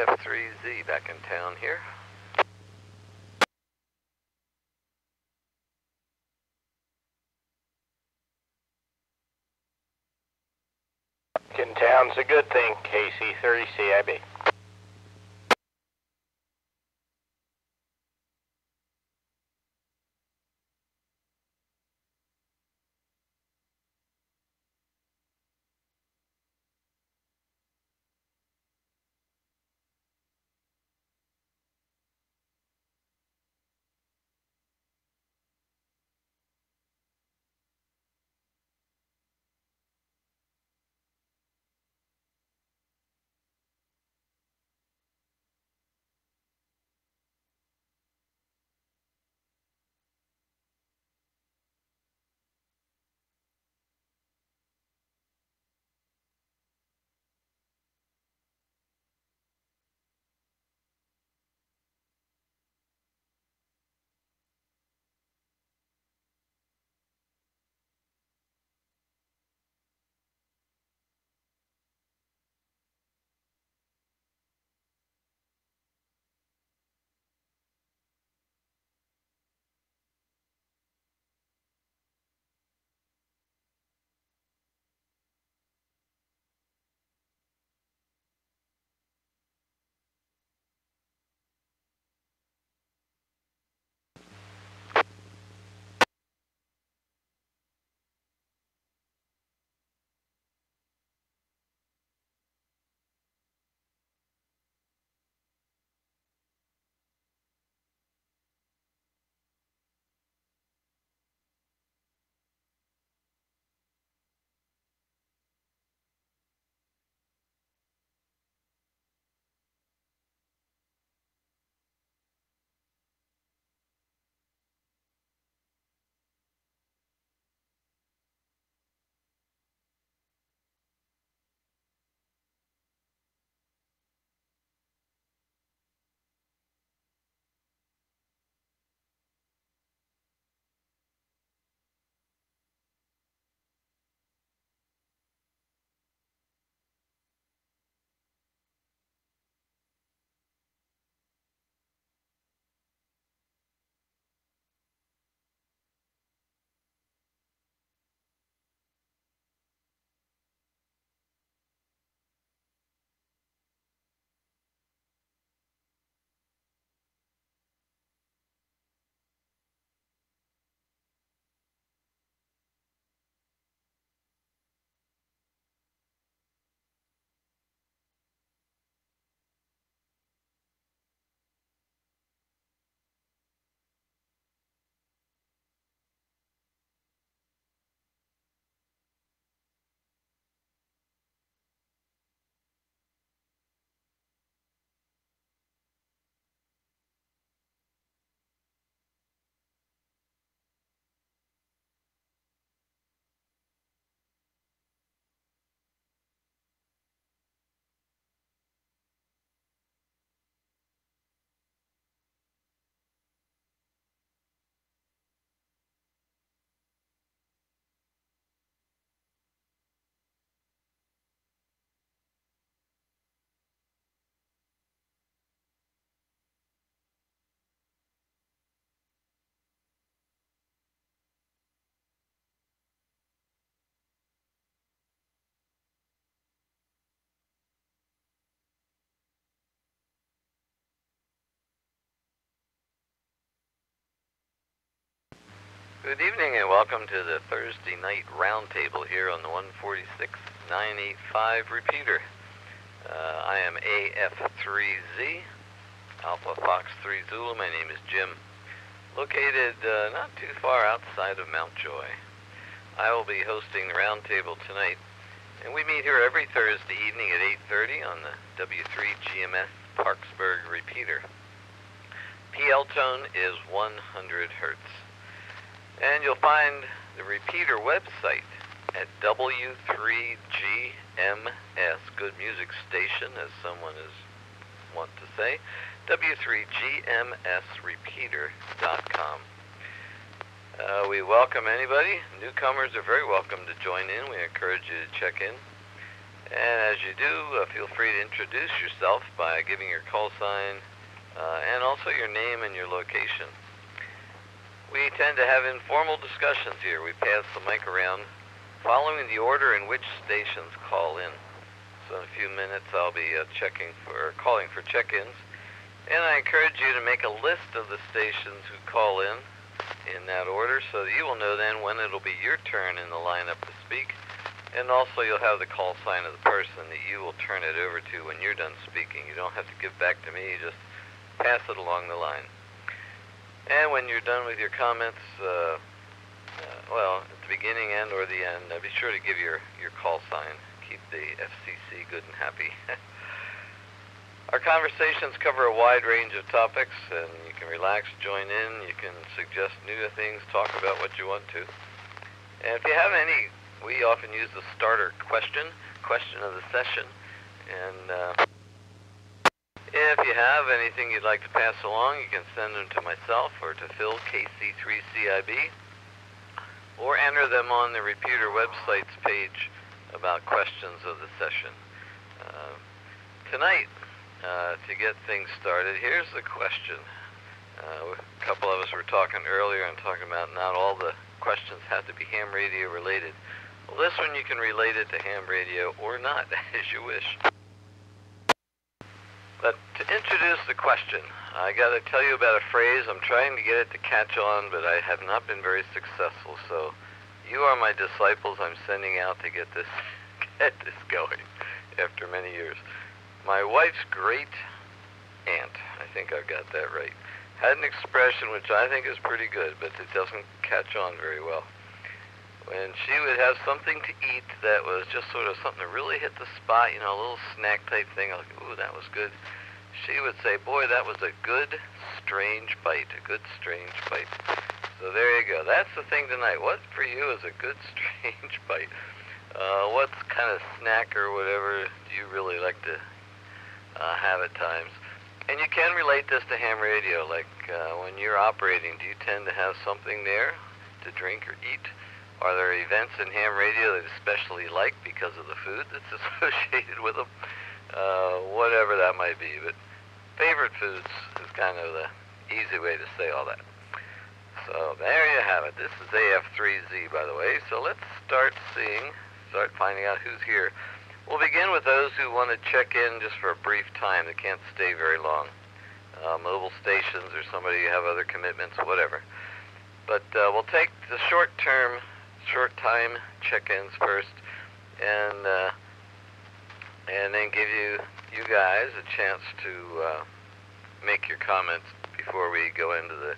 W3Z back in town here. In town's a good thing, KC30CIB. Good evening and welcome to the Thursday night roundtable here on the 146.985 repeater. I am AF3Z, Alpha Fox 3 Zulu. My name is Jim, located not too far outside of Mount Joy. I will be hosting the roundtable tonight, and we meet here every Thursday evening at 8:30 on the W3GMS Parkesburg repeater. PL tone is 100 hertz. And you'll find the repeater website at W3GMS, good music station, as someone is want to say, W3GMSrepeater.com. We welcome anybody. Newcomers are very welcome to join in. We encourage you to check in. And as you do, feel free to introduce yourself by giving your call sign and also your name and your location. We tend to have informal discussions here. We pass the mic around following the order in which stations call in. So in a few minutes I'll be calling for check-ins. And I encourage you to make a list of the stations who call in that order so that you will know then when it'll be your turn in the lineup to speak. And also you'll have the call sign of the person that you will turn it over to when you're done speaking. You don't have to give back to me, just pass it along the line. And when you're done with your comments, well, at the beginning and or the end, be sure to give your call sign. Keep the FCC good and happy. Our conversations cover a wide range of topics, and you can relax, join in, you can suggest new things, talk about what you want to. And if you have any, we often use the starter question of the session. And if you have anything you'd like to pass along, you can send them to myself or to Phil, KC3CIB, or enter them on the Repeater website's page about questions of the session. Tonight, to get things started, here's the question. A couple of us were talking earlier and talking about not all the questions have to be ham radio related. Well, this one you can relate it to ham radio or not, as you wish. But to introduce the question, I got to tell you about a phrase. I'm trying to get it to catch on, but I have not been very successful. So you are my disciples I'm sending out to get this going after many years. My wife's great aunt, I think I've got that right, had an expression which I think is pretty good, but it doesn't catch on very well. When she would have something to eat that was just sort of something that really hit the spot, a little snack type thing, like, ooh, that was good, she would say, boy, that was a good, strange bite, a good, strange bite. So there you go. That's the thing tonight. What for you is a good, strange bite? What kind of snack or whatever do you really like to have at times? And you can relate this to ham radio, like when you're operating, do you tend to have something there to drink or eat? Are there events in ham radio that you especially like because of the food that's associated with them? Whatever that might be, but favorite foods is kind of the easy way to say all that. So there you have it. This is AF3Z, by the way. So let's start finding out who's here. We'll begin with those who want to check in just for a brief time. They can't stay very long. Mobile stations or somebody who have other commitments, whatever. But we'll take the short time check-ins first, and then give you guys a chance to make your comments before we go into the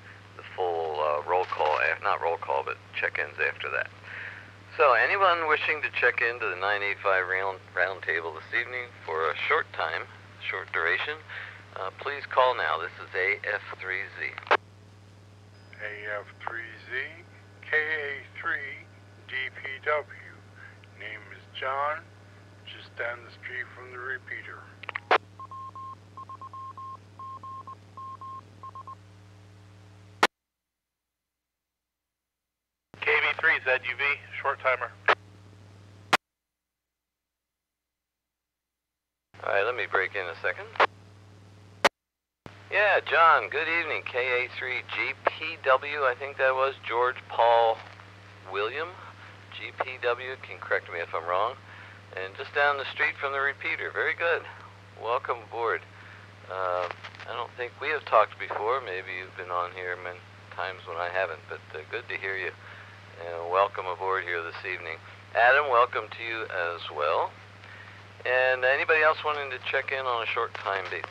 full roll call, not roll call, but check-ins after that. So anyone wishing to check into the 985 round table this evening for a short time, short duration, please call now. This is AF3Z. AF3Z, KA3, DPW. Name is John, just down the street from the repeater. KV3 ZUV, short timer. All right, let me break in a second. Yeah, John, good evening. KA3GPW, I think that was George Paul William. GPW, can correct me if I'm wrong. And just down the street from the repeater. Very good. Welcome aboard. I don't think we have talked before. Maybe you've been on here many times when I haven't, but good to hear you. And welcome aboard here this evening. Adam, welcome to you as well. And anybody else wanting to check in on a short time basis?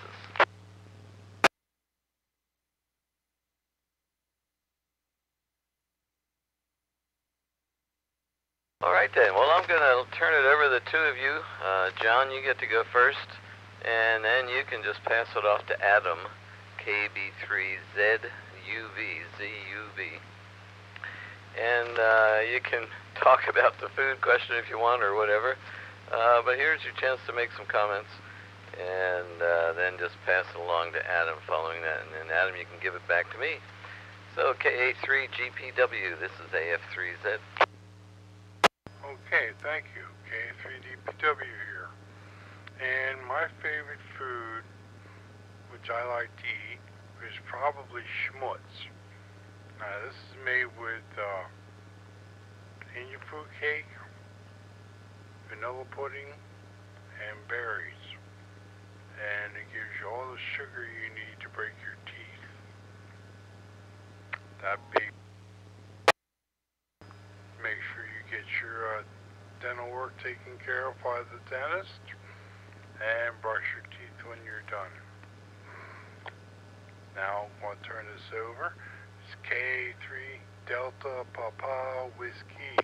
All right then, well I'm going to turn it over to the two of you. John, you get to go first, and then you can just pass it off to Adam, KB3ZUV, ZUV. And you can talk about the food question if you want or whatever, but here's your chance to make some comments, and then just pass it along to Adam following that, and then Adam, you can give it back to me. So KA3GPW, this is AF3Z. Okay, thank you. KA3DPW here. And my favorite food, which I like to eat, is probably schmutz. Now this is made with Indian fruit cake, vanilla pudding, and berries. And it gives you all the sugar you need to break your teeth. That big. Make sure you get your dental work taken care of by the dentist, and brush your teeth when you're done. Now I'm going to turn this over. It's K3 Delta Papa Whiskey.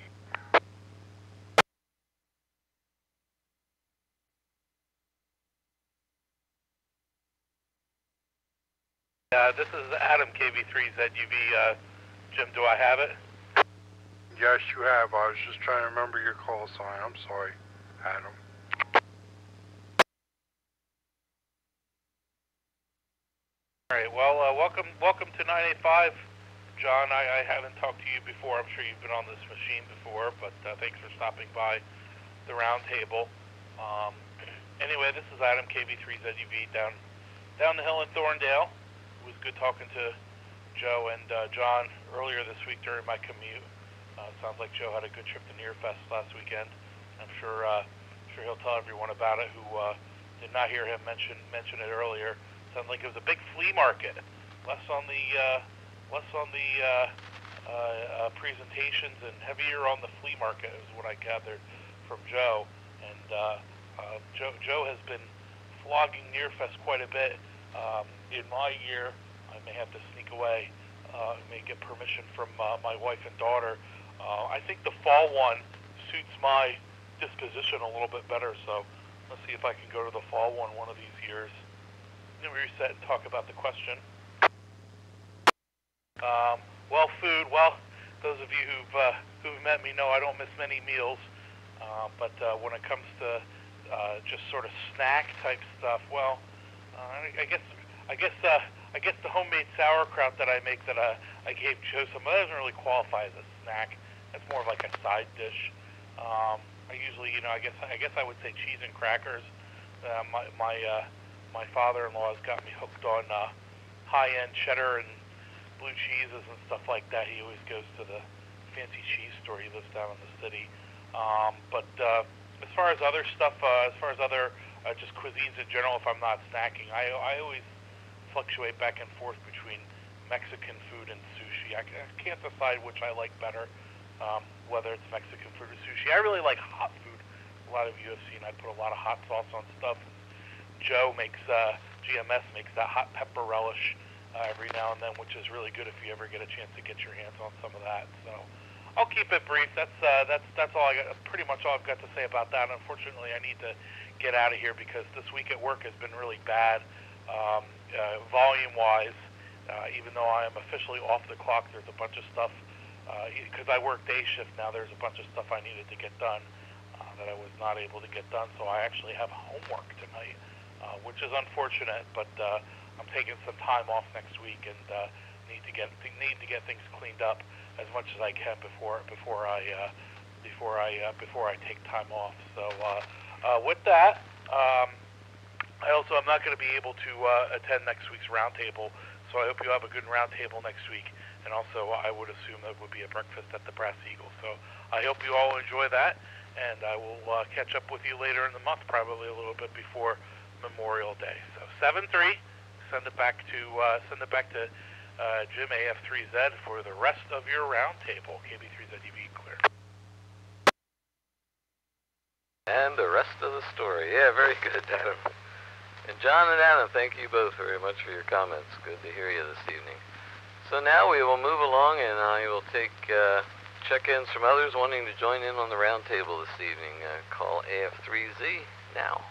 This is Adam, KB3ZUV. Jim, do I have it? Yes, you have. I was just trying to remember your call sign. I'm sorry, Adam. All right. Well, welcome to 985, John. I haven't talked to you before. I'm sure you've been on this machine before, but thanks for stopping by the round table. Anyway, this is Adam, KB3ZUV, down the hill in Thorndale. It was good talking to Joe and John earlier this week during my commute. Sounds like Joe had a good trip to Nearfest last weekend. I'm sure he'll tell everyone about it who did not hear him mention it earlier. Sounds like it was a big flea market. Less on the presentations and heavier on the flea market is what I gathered from Joe. And Joe has been flogging Nearfest quite a bit. In my year, I may have to sneak away. May get permission from my wife and daughter. I think the fall one suits my disposition a little bit better, so let's see if I can go to the fall one of these years. Then we reset and talk about the question. Well, food. Well, those of you who've met me know I don't miss many meals, but when it comes to just sort of snack type stuff, well, I guess the homemade sauerkraut that I make that I gave Joe some, that doesn't really qualify as a snack. That's more of like a side dish. I usually, I guess I would say cheese and crackers. My father-in-law has got me hooked on high-end cheddar and blue cheeses and stuff like that. He always goes to the fancy cheese store. He lives down in the city. But as far as other stuff, just cuisines in general, if I'm not snacking, I always fluctuate back and forth between Mexican food and sushi. I can't decide which I like better, whether it's Mexican food or sushi. I really like hot food. A lot of you have seen I put a lot of hot sauce on stuff. Joe makes, GMS makes that hot pepper relish every now and then, which is really good if you ever get a chance to get your hands on some of that. So I'll keep it brief. That's all I got. Pretty much all I've got to say about that. Unfortunately, I need to get out of here because this week at work has been really bad. Volume-wise, even though I am officially off the clock, there's a bunch of stuff, because I work day shift now, there's a bunch of stuff I needed to get done that I was not able to get done, so I actually have homework tonight, which is unfortunate, but I'm taking some time off next week and need to get things cleaned up as much as I can before I take time off. So with that, I also am not going to be able to attend next week's roundtable, so I hope you have a good roundtable next week. And also, I would assume that would be a breakfast at the Brass Eagle. So I hope you all enjoy that, and I will catch up with you later in the month, probably a little bit before Memorial Day. So 7-3, send it back to Jim AF3Z for the rest of your roundtable. KB3ZUV clear. And the rest of the story. Yeah, very good, Adam. And John and Adam, thank you both very much for your comments. Good to hear you this evening. So now we will move along, and I will take check-ins from others wanting to join in on the roundtable this evening. Call AF3Z now.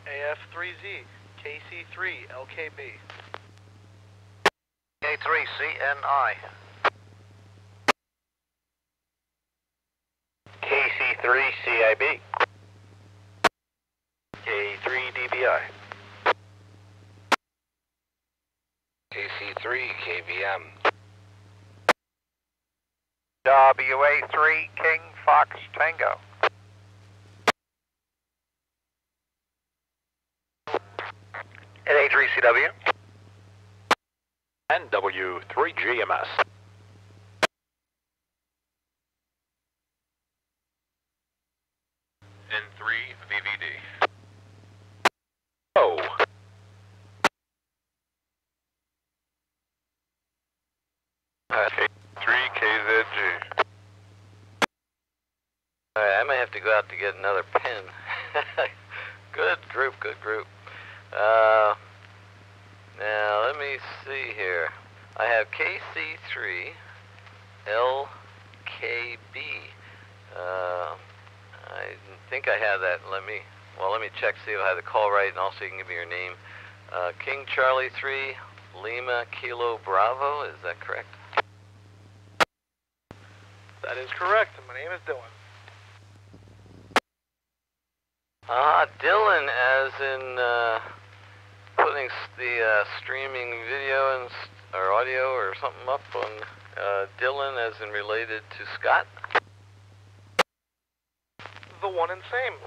AF3Z, KC3, LKB. K3CNI. KC3CIB. K3DBI. KC3KVM. WA3 King Fox Tango. NA3CW. And W3GMS. N3VVD. Oh. K3KZG. Alright, I may have to go out to get another pen. Good group, good group. Now, let me see here. I have KC3 LKB. I think I have that. Let me check, see if I have the call right, and also you can give me your name. King Charlie 3 Lima Kilo Bravo, is that correct? That is correct. My name is Dylan. Dylan, as in putting the streaming video and or audio or something up on Dylan, as in related to Scott. The one and same.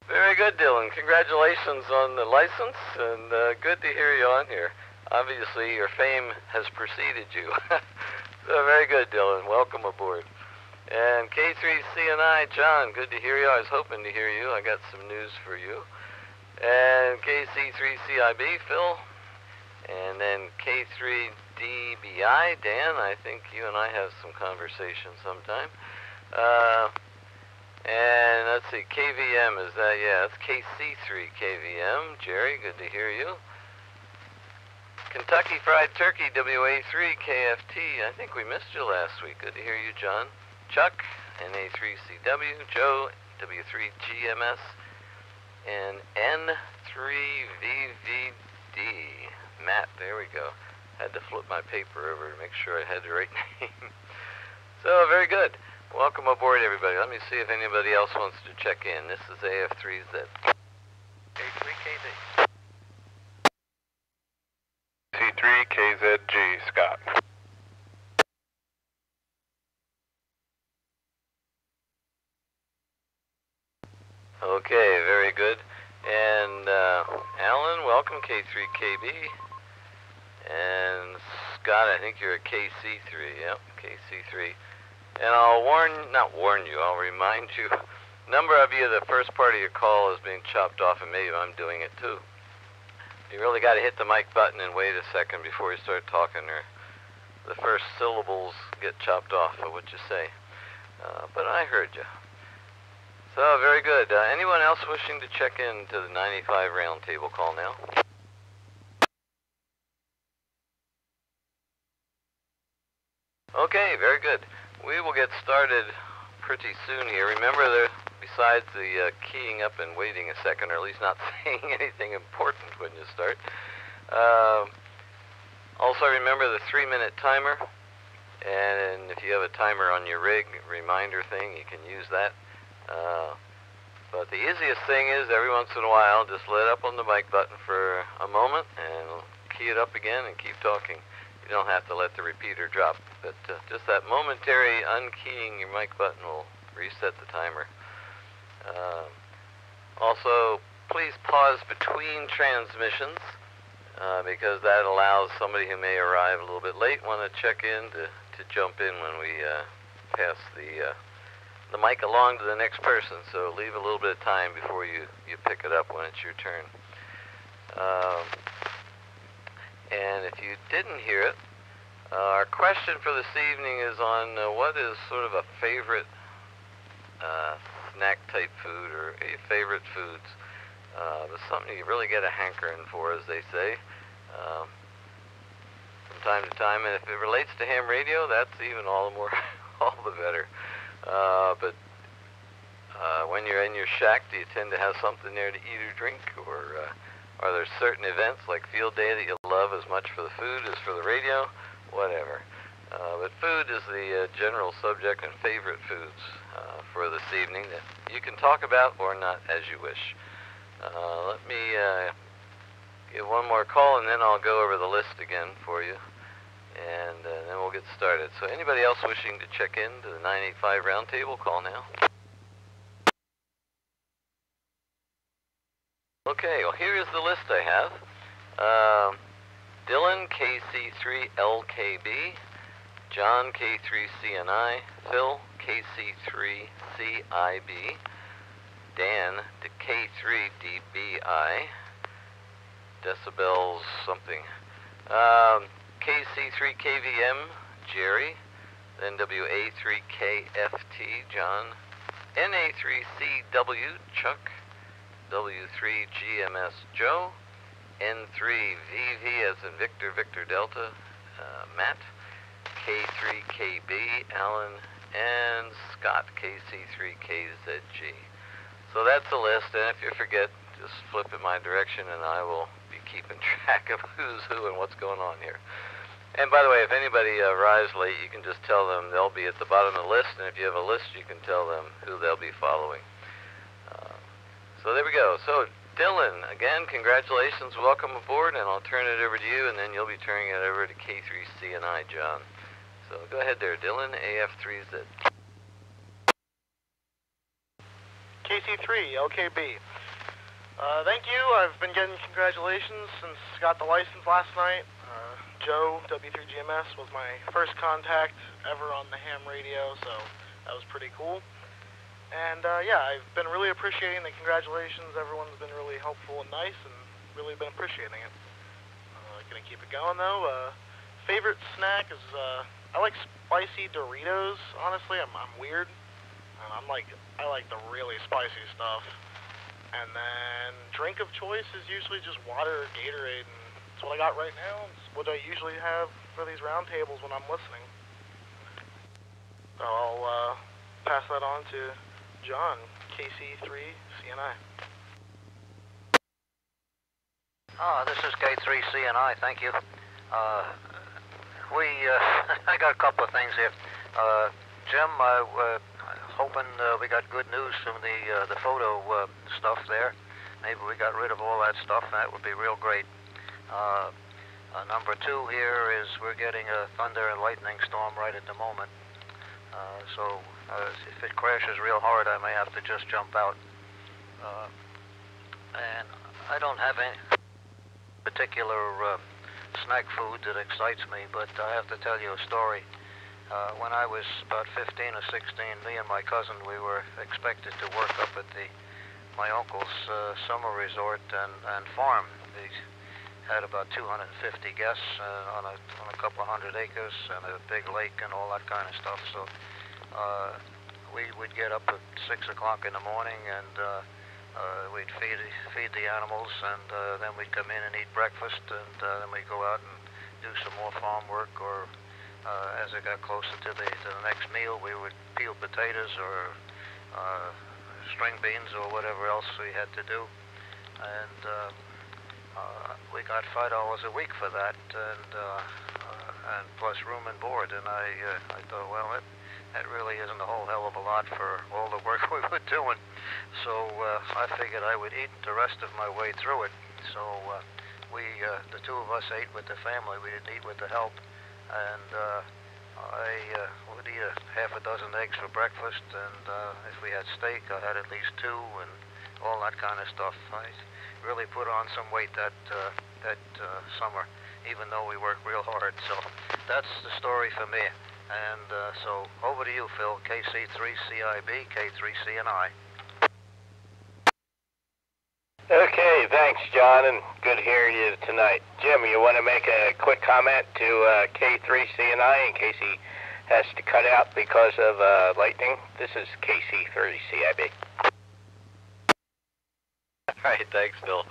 Very good, Dylan. Congratulations on the license, and good to hear you on here. Obviously, your fame has preceded you. So very good, Dylan. Welcome aboard. And K3CNI, John, good to hear you. I was hoping to hear you. I got some news for you. And KC3CIB, Phil. And then K3DBI, Dan. I think you and I have some conversation sometime. And let's see, KVM, is that, yeah, that's KC3KVM. Jerry, good to hear you. Kentucky Fried Turkey, WA3KFT. I think we missed you last week. Good to hear you, John. Chuck, NA3CW. Joe, W3GMS. And N3VVD. Matt, there we go. Had to flip my paper over to make sure I had the right name. So, very good. Welcome aboard, everybody. Let me see if anybody else wants to check in. This is AF3Z. A3KZ. C3KZG, Scott. Okay, very good. And Alan, welcome, K3KB. And Scott, I think you're a KC3. Yep, KC3. And I'll I'll remind you. A number of you, the first part of your call is being chopped off, and maybe I'm doing it too. You really got to hit the mic button and wait a second before you start talking, or the first syllables get chopped off of what you say. But I heard you. So, very good. Anyone else wishing to check in to the 95 roundtable call now? Okay, very good. We will get started pretty soon here. Remember, besides the keying up and waiting a second, or at least not saying anything important when you start. Also, remember the 3-minute timer. And if you have a timer on your rig, reminder thing, you can use that. But the easiest thing is, every once in a while, just let up on the mic button for a moment and key it up again and keep talking. You don't have to let the repeater drop, but just that momentary unkeying your mic button will reset the timer. Also, please pause between transmissions, because that allows somebody who may arrive a little bit late, want to check in, to jump in when we pass the mic along to the next person. So leave a little bit of time before you pick it up when it's your turn. And if you didn't hear it, our question for this evening is on what is sort of a favorite snack type food, or a favorite foods. But something you really get a hankering for, as they say, from time to time. And if it relates to ham radio, that's even all the better. But when you're in your shack, do you tend to have something there to eat or drink, or are there certain events like field day that you love as much for the food as for the radio? Whatever. But food is the general subject, and favorite foods for this evening that you can talk about or not, as you wish. Let me give one more call, and then I'll go over the list again for you, and then we'll get started. So anybody else wishing to check in to the 985 roundtable, call now. Okay, well, here is the list I have. Dylan, KC3LKB, John, K3CNI, Phil, KC3CIB, Dan, K3DBI, decibels something, KC3KVM, Jerry, then WA3KFT, John, NA3CW, Chuck, W3GMS, Joe, N3VV as in Victor, Victor Delta, Matt, K3KB, Alan, and Scott, KC3KZG. So that's the list, and if you forget, just flip in my direction and I will be keeping track of who's who and what's going on here. And by the way, if anybody arrives late, you can just tell them they'll be at the bottom of the list, and if you have a list, you can tell them who they'll be following. So there we go. So Dylan, again, congratulations, welcome aboard, and I'll turn it over to you, and then you'll be turning it over to K3CNI, John. So go ahead there, Dylan, AF3Z. KC3, LKB. Thank you. I've been getting congratulations since got the license last night. Joe, W3GMS, was my first contact ever on the ham radio, so that was pretty cool. And yeah, I've been really appreciating the congratulations. Everyone's been really helpful and nice, and really been appreciating it. Gonna keep it going though. Favorite snack is I like spicy Doritos. Honestly, I'm weird. I like the really spicy stuff. And then drink of choice is usually just water or Gatorade, and it's what I got right now. It's what I usually have for these roundtables when I'm listening. So I'll pass that on to John, KC3CNI. This is K3CNI, thank you. I got a couple of things here. Jim, hoping we got good news from the photo stuff there. Maybe we got rid of all that stuff, and that would be real great. Number two here is we're getting a thunder and lightning storm right at the moment. So if it crashes real hard, I may have to just jump out. And I don't have any particular snack food that excites me, but I have to tell you a story. When I was about 15 or 16, me and my cousin, we were expected to work up at my uncle's summer resort and farm. They had about 250 guests on a couple of hundred acres and a big lake and all that kind of stuff. So we'd get up at 6 o'clock in the morning, and we'd feed the animals, and then we'd come in and eat breakfast, and then we'd go out and do some more farm work, or as it got closer to the next meal, we would peel potatoes or string beans or whatever else we had to do. And we got $5 a week for that, and plus room and board. And I thought, well, that really isn't a whole hell of a lot for all the work we were doing. So I figured I would eat the rest of my way through it. So the two of us ate with the family. We didn't eat with the help. And I would eat half a dozen eggs for breakfast, and if we had steak, I had at least 2, and all that kind of stuff. I really put on some weight that summer, even though we worked real hard. So that's the story for me. And so over to you, Phil, KC3CIB, K3CNI. Okay, thanks, John, and good hearing you tonight. Jim, you want to make a quick comment to K3CNI in case he has to cut out because of lightning? This is KC3CIB. All right, thanks, Bill.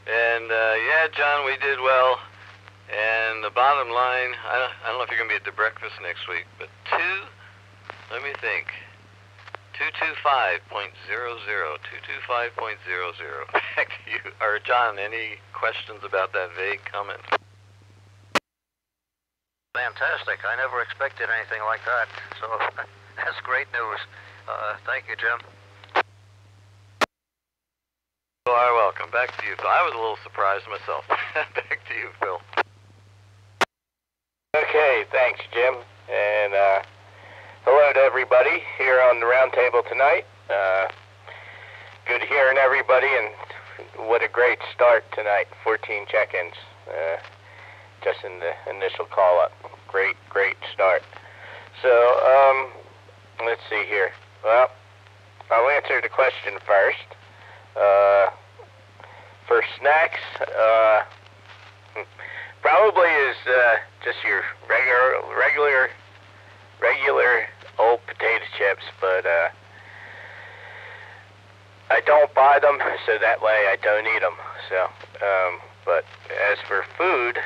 And yeah, John, we did well. And the bottom line, I don't know if you're going to be at the breakfast next week, but 225.00, 225.00. Back to you. Or John, any questions about that vague comment? Fantastic. I never expected anything like that. So that's great news. Thank you, Jim. You are welcome. Back to you, Phil. I was a little surprised myself. Back to you, Phil. Okay, thanks, Jim. And hello to everybody here on the roundtable tonight. Good hearing everybody, and what a great start tonight. 14 check-ins, just in the initial call-up. Great start. So, let's see here. Well, I'll answer the question first. For snacks, probably is just your regular old potato chips, but I don't buy them, so that way I don't eat them. So, but as for food,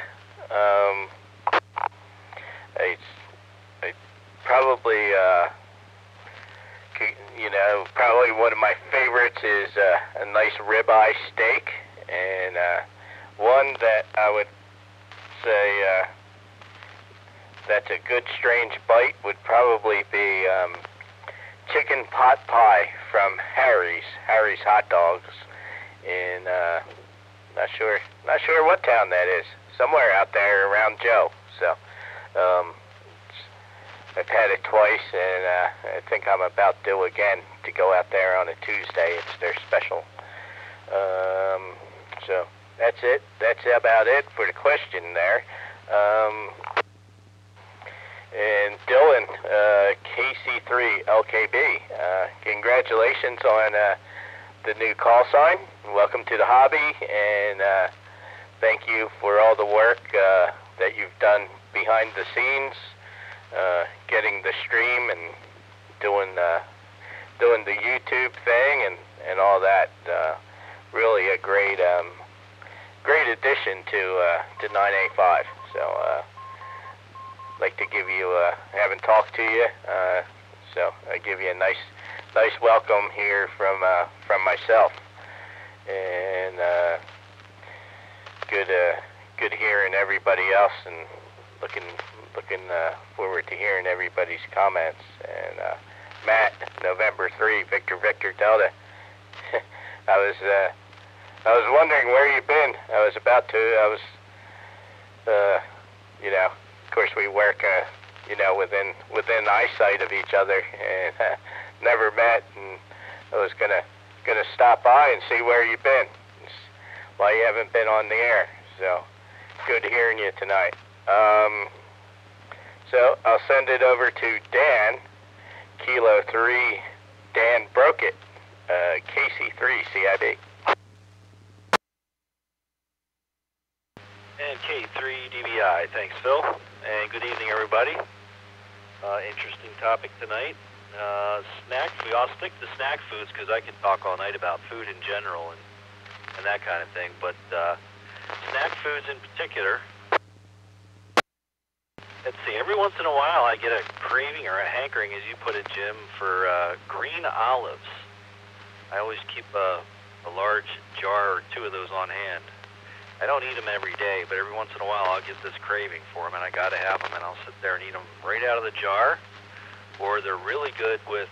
I probably, probably one of my favorites is a nice ribeye steak, and one that I would say that's a good strange bite would probably be chicken pot pie from Harry's Hot Dogs in not sure what town that is. Somewhere out there around Joe. So I've had it twice, and I think I'm about due again to go out there on a Tuesday. It's their special. So that's it. That's about it for the question there. And Dylan, KC3 LKB, congratulations on the new call sign. Welcome to the hobby, and thank you for all the work that you've done behind the scenes, getting the stream and doing the YouTube thing and all that. Really a great addition to 985. So like to give you haven't talked to you, so I give you a nice welcome here from myself, and good hearing everybody else, and looking forward to hearing everybody's comments. And Matt, November 3, Victor Delta. I was wondering where you've been. Of course we work, within eyesight of each other, and never met, and I was gonna stop by and see where you've been, why you haven't been on the air. So good hearing you tonight. So I'll send it over to Dan, Kilo 3, Dan Broke It, KC3 CIB. And K3 DBI. Thanks, Phil. And good evening, everybody. Interesting topic tonight. Snacks. We all stick to snack foods because I can talk all night about food in general and that kind of thing. But snack foods in particular. Let's see. Every once in a while, I get a craving or a hankering, as you put it, Jim, for green olives. I always keep a large jar or two of those on hand. I don't eat them every day, but every once in a while I'll get this craving for them, and I got to have them, and I'll sit there and eat them right out of the jar, or they're really good with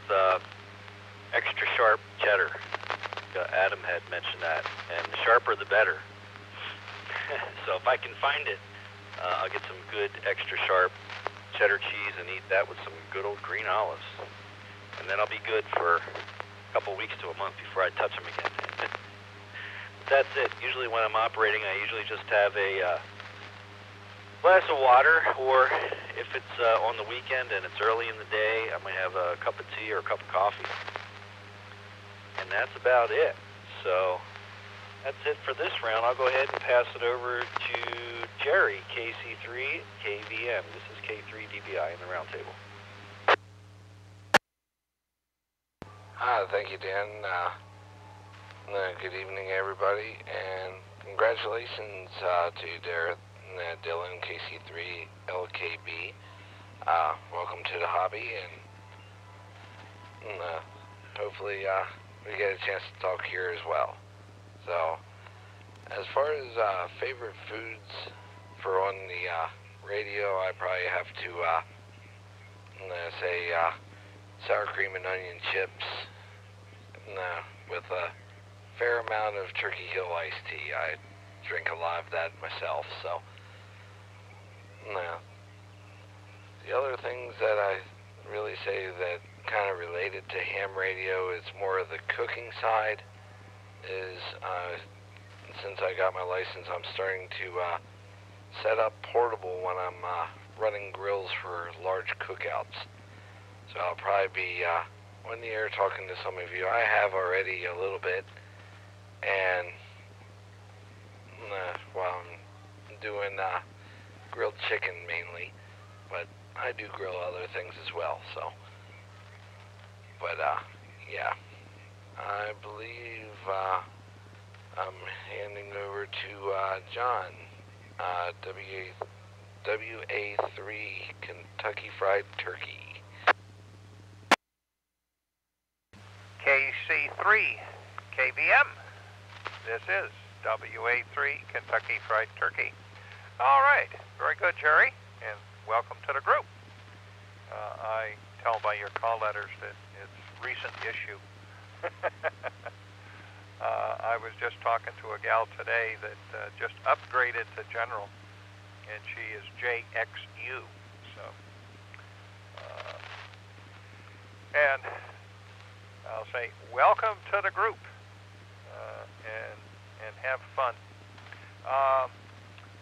extra sharp cheddar. Adam had mentioned that, and the sharper the better. So if I can find it, I'll get some good extra sharp cheddar cheese and eat that with some good old green olives. And then I'll be good for a couple weeks to a month before I touch them again. That's it. Usually when I'm operating, I usually just have a glass of water, or if it's on the weekend and it's early in the day, I might have a cup of tea or a cup of coffee. And that's about it. So that's it for this round. I'll go ahead and pass it over to Jerry, KC3 KVM. This is K3 DBI in the roundtable. Thank you, Dan. Good evening, everybody, and congratulations to Dylan, KC3 LKB. Welcome to the hobby, and hopefully we get a chance to talk here as well. So, as far as favorite foods for on the radio, I probably have to say sour cream and onion chips with a fair amount of Turkey Hill iced tea. I drink a lot of that myself, so the other things that I really say that kind of related to ham radio is more of the cooking side, is since I got my license, I'm starting to set up portable when I'm running grills for large cookouts. So I'll probably be on the air talking to some of you. I have already a little bit, and well, I'm doing grilled chicken mainly, but I do grill other things as well. So, but yeah, I believe I'm handing over to John, WA3 Kentucky Fried Turkey. KC3 KVM. This is WA3 Kentucky Fried Turkey. All right, very good, Jerry, and welcome to the group. I tell by your call letters that it's recent issue. I was just talking to a gal today that just upgraded to general, and she is JXU. So, and I'll say welcome to the group, and have fun.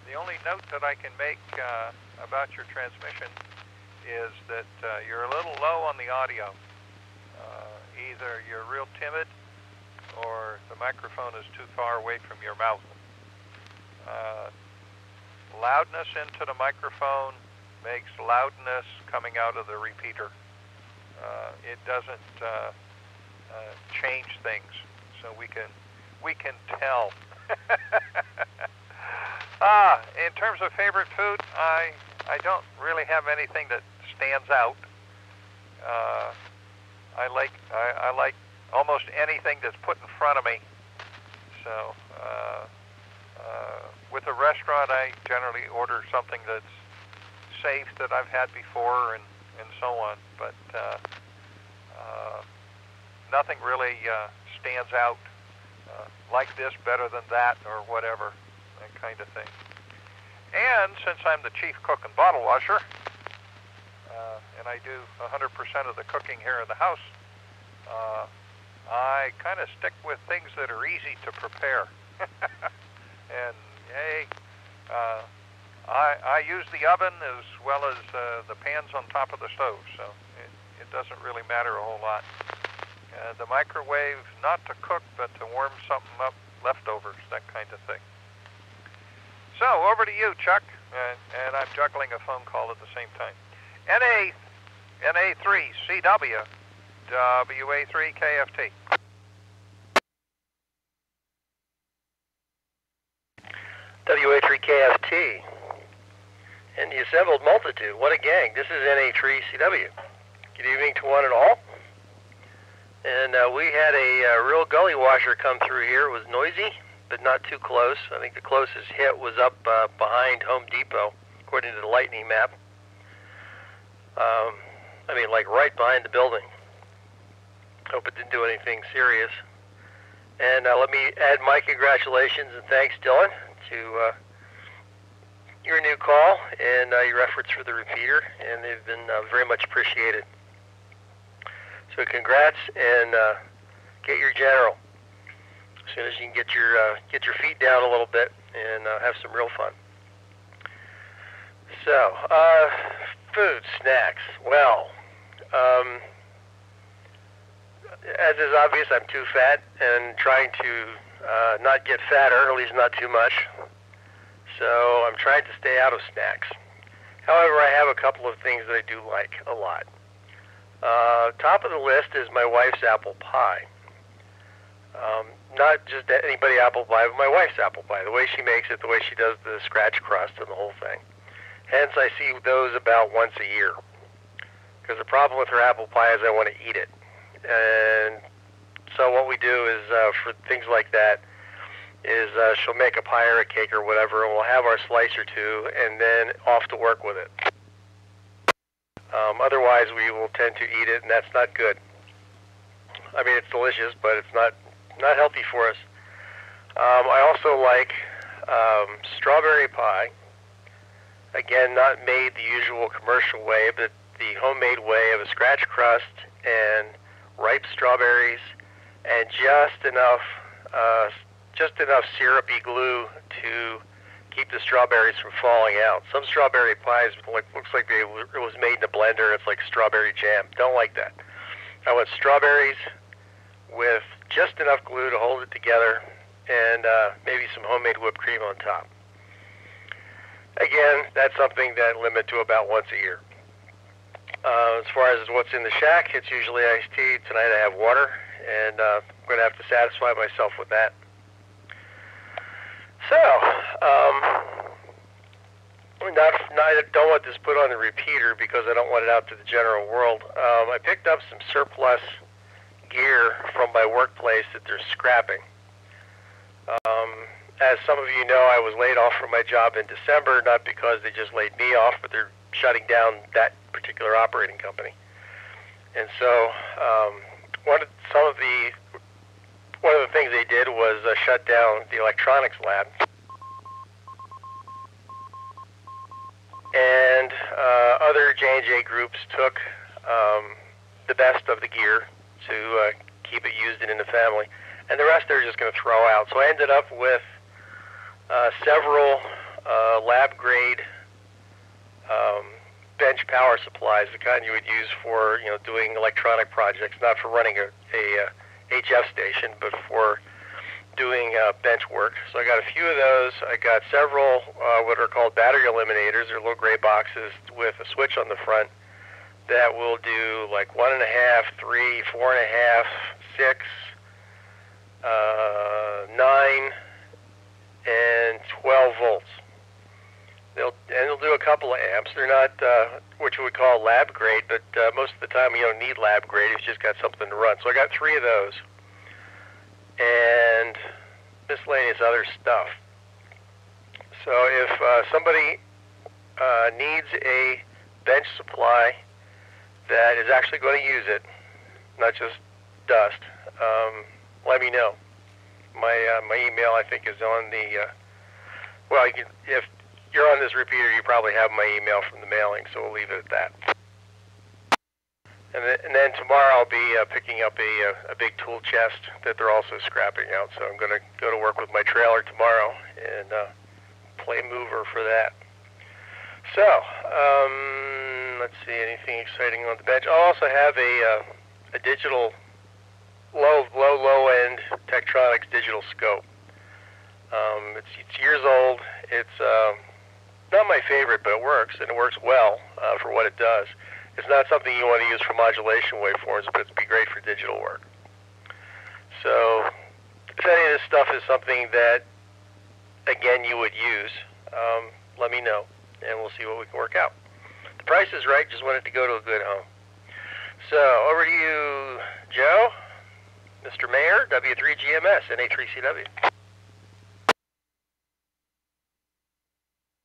The only note that I can make about your transmission is that you're a little low on the audio. Either you're real timid or the microphone is too far away from your mouth. Loudness into the microphone makes loudness coming out of the repeater. It doesn't change things, so we can tell. In terms of favorite food, I don't really have anything that stands out. I like almost anything that's put in front of me. So with a restaurant, I generally order something that's safe that I've had before and so on. But nothing really stands out like this better than that or whatever, that kind of thing. And since I'm the chief cook and bottle washer, and I do 100% of the cooking here in the house, I kind of stick with things that are easy to prepare. And hey, I use the oven as well as the pans on top of the stove, so it doesn't really matter a whole lot. The microwave, not to cook, but to warm something up, leftovers, that kind of thing. So, over to you, Chuck, and I'm juggling a phone call at the same time. NA3CW, WA3KFT. WA3KFT. And the assembled multitude, what a gang. This is NA3CW. Good evening to one and all. And we had a real gully washer come through here. It was noisy, but not too close. I think the closest hit was up behind Home Depot, according to the lightning map. I mean, like right behind the building. Hope it didn't do anything serious. And let me add my congratulations and thanks, Dylan, to your new call and your efforts for the repeater, and they've been very much appreciated. So congrats, and get your general as soon as you can get your feet down a little bit and have some real fun. So, food, snacks. Well, as is obvious, I'm too fat and trying to not get fatter, or at least not too much. So I'm trying to stay out of snacks. However, I have a couple of things that I do like a lot. Top of the list is my wife's apple pie. Not just anybody apple pie, but my wife's apple pie. The way she makes it, the way she does the scratch crust and the whole thing. Hence, I see those about once a year. Because the problem with her apple pie is I want to eat it. And so what we do is, for things like that, is she'll make a pie or a cake or whatever, and we'll have our slice or two, and then off to work with it. Otherwise, we will tend to eat it, and that's not good. I mean, it's delicious, but it's not healthy for us. I also like strawberry pie. Again, not made the usual commercial way, but the homemade way of a scratch crust and ripe strawberries and just enough just enough syrupy glue to keep the strawberries from falling out. Some strawberry pies looks like it was made in a blender. It's like strawberry jam. Don't like that. I want strawberries with just enough glue to hold it together, and maybe some homemade whipped cream on top. Again, that's something that I limit to about once a year. As far as what's in the shack, it's usually iced tea. Tonight I have water, and I'm going to have to satisfy myself with that. So, I don't want this put on the repeater because I don't want it out to the general world. I picked up some surplus gear from my workplace that they're scrapping. As some of you know, I was laid off from my job in December, not because they just laid me off, but they're shutting down that particular operating company. And so one of the things they did was shut down the electronics lab. And other J&J groups took the best of the gear to keep it used and in the family, and the rest they're just going to throw out. So I ended up with several lab-grade bench power supplies, the kind you would use for doing electronic projects, not for running a HF station, but for doing bench work. So I got a few of those. I got several what are called battery eliminators. They're little gray boxes with a switch on the front that will do like 1.5, 3, 4.5, 6, 9, and 12 volts. They'll do a couple of amps. They're not what you would call lab grade, but most of the time you don't need lab grade. It's just got something to run. So I got 3 of those, and miscellaneous other stuff. So if somebody needs a bench supply that is actually going to use it, not just dust, let me know. My email, I think, is on the well, if you're on this repeater, you probably have my email from the mailing, so we'll leave it at that. And then tomorrow I'll be picking up a big tool chest that they're also scrapping out. So I'm going to go to work with my trailer tomorrow and play mover for that. So let's see, anything exciting on the bench? I'll also have a digital low end Tektronix digital scope. It's years old. It's not my favorite, but it works, and it works well for what it does. It's not something you want to use for modulation waveforms, but it'd be great for digital work. So if any of this stuff is something that, again, you would use, let me know, and we'll see what we can work out. The price is right, just want it to go to a good home. So over to you, Joe, Mr. Mayor, W3GMS, NA3CW.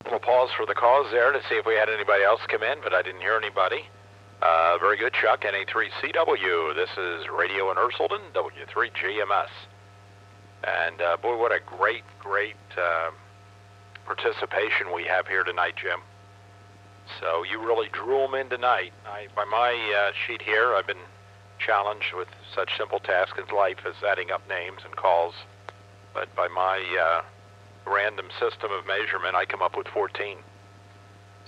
Little pause for the cause there to see if we had anybody else come in, but I didn't hear anybody. Very good, Chuck, NA3CW. This is Radio in Ursulden, W3GMS. And boy, what a great participation we have here tonight, Jim. So you really drew them in tonight. By my sheet here, I've been challenged with such simple tasks in life as adding up names and calls. But by my random system of measurement, I come up with 14.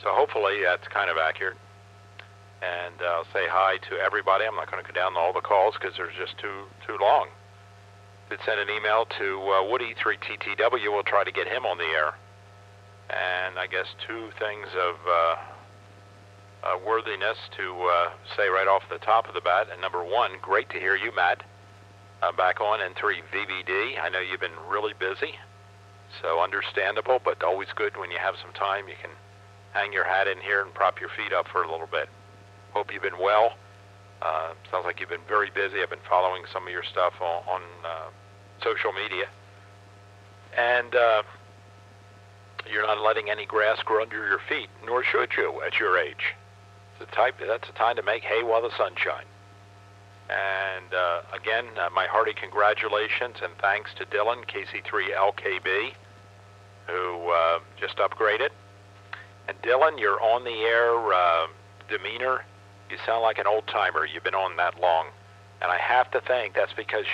So hopefully that's kind of accurate. And I'll say hi to everybody. I'm not going to go down all the calls because they're just too long. Did send an email to Woody 3TTW. We'll try to get him on the air. And I guess 2 things of worthiness to say right off the top of the bat. And number 1, great to hear you, Matt, back on N3VVD. I know you've been really busy. So understandable, but always good when you have some time. You can hang your hat in here and prop your feet up for a little bit. Hope you've been well. Sounds like you've been very busy. I've been following some of your stuff on social media. And you're not letting any grass grow under your feet, nor should you at your age. That's a time to make hay while the sun shines. And again, my hearty congratulations and thanks to Dylan, KC3LKB, who just upgraded. And Dylan, your on the air demeanor, you sound like an old timer. You've been on that long. And I have to think that's because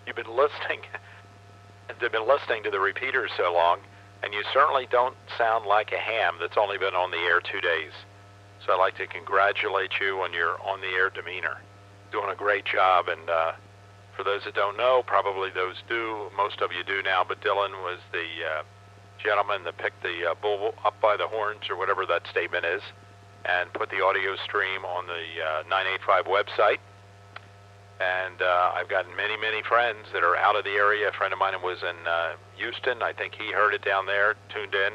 you've been listening they've been listening to the repeaters so long, and you certainly don't sound like a ham that's only been on the air 2 days. So I'd like to congratulate you on your on-the-air demeanor. Doing a great job, and for those that don't know, probably those do, most of you do now, but Dylan was the gentleman that picked the bull up by the horns, or whatever that statement is, and put the audio stream on the 985 website. And I've gotten many, many friends that are out of the area. A friend of mine was in Houston. I think he heard it down there, tuned in.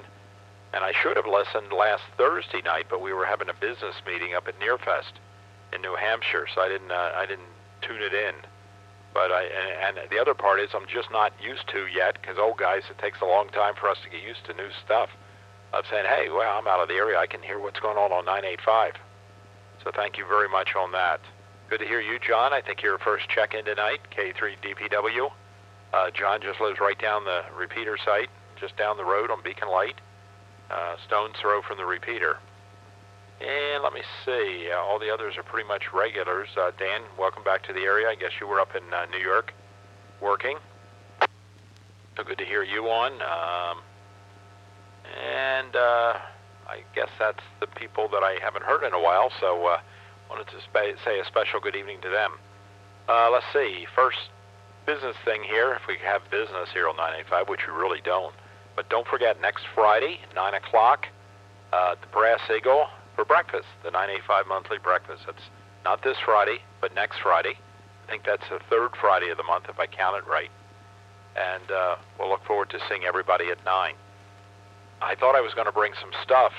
And I should have listened last Thursday night, but we were having a business meeting up at Nearfest in New Hampshire, so I didn't tune it in. But and the other part is I'm just not used to yet, because old guys, it takes a long time for us to get used to new stuff. Of saying, hey, well, I'm out of the area. I can hear what's going on 985. So thank you very much on that. Good to hear you, John. I think you're first check-in tonight, K3DPW. John just lives right down the repeater site, just down the road on Beacon Light. Stone's throw from the repeater. And let me see, all the others are pretty much regulars. Dan, welcome back to the area. I guess you were up in New York working. So good to hear you on. And I guess that's the people that I haven't heard in a while, so wanted to say a special good evening to them. Let's see, first business thing here, if we have business here on 985, which we really don't. But don't forget, next Friday, 9 o'clock, the Brass Eagle for breakfast, the 985 monthly breakfast. It's not this Friday, but next Friday. I think that's the third Friday of the month, if I count it right. And we'll look forward to seeing everybody at 9. I thought I was going to bring some stuff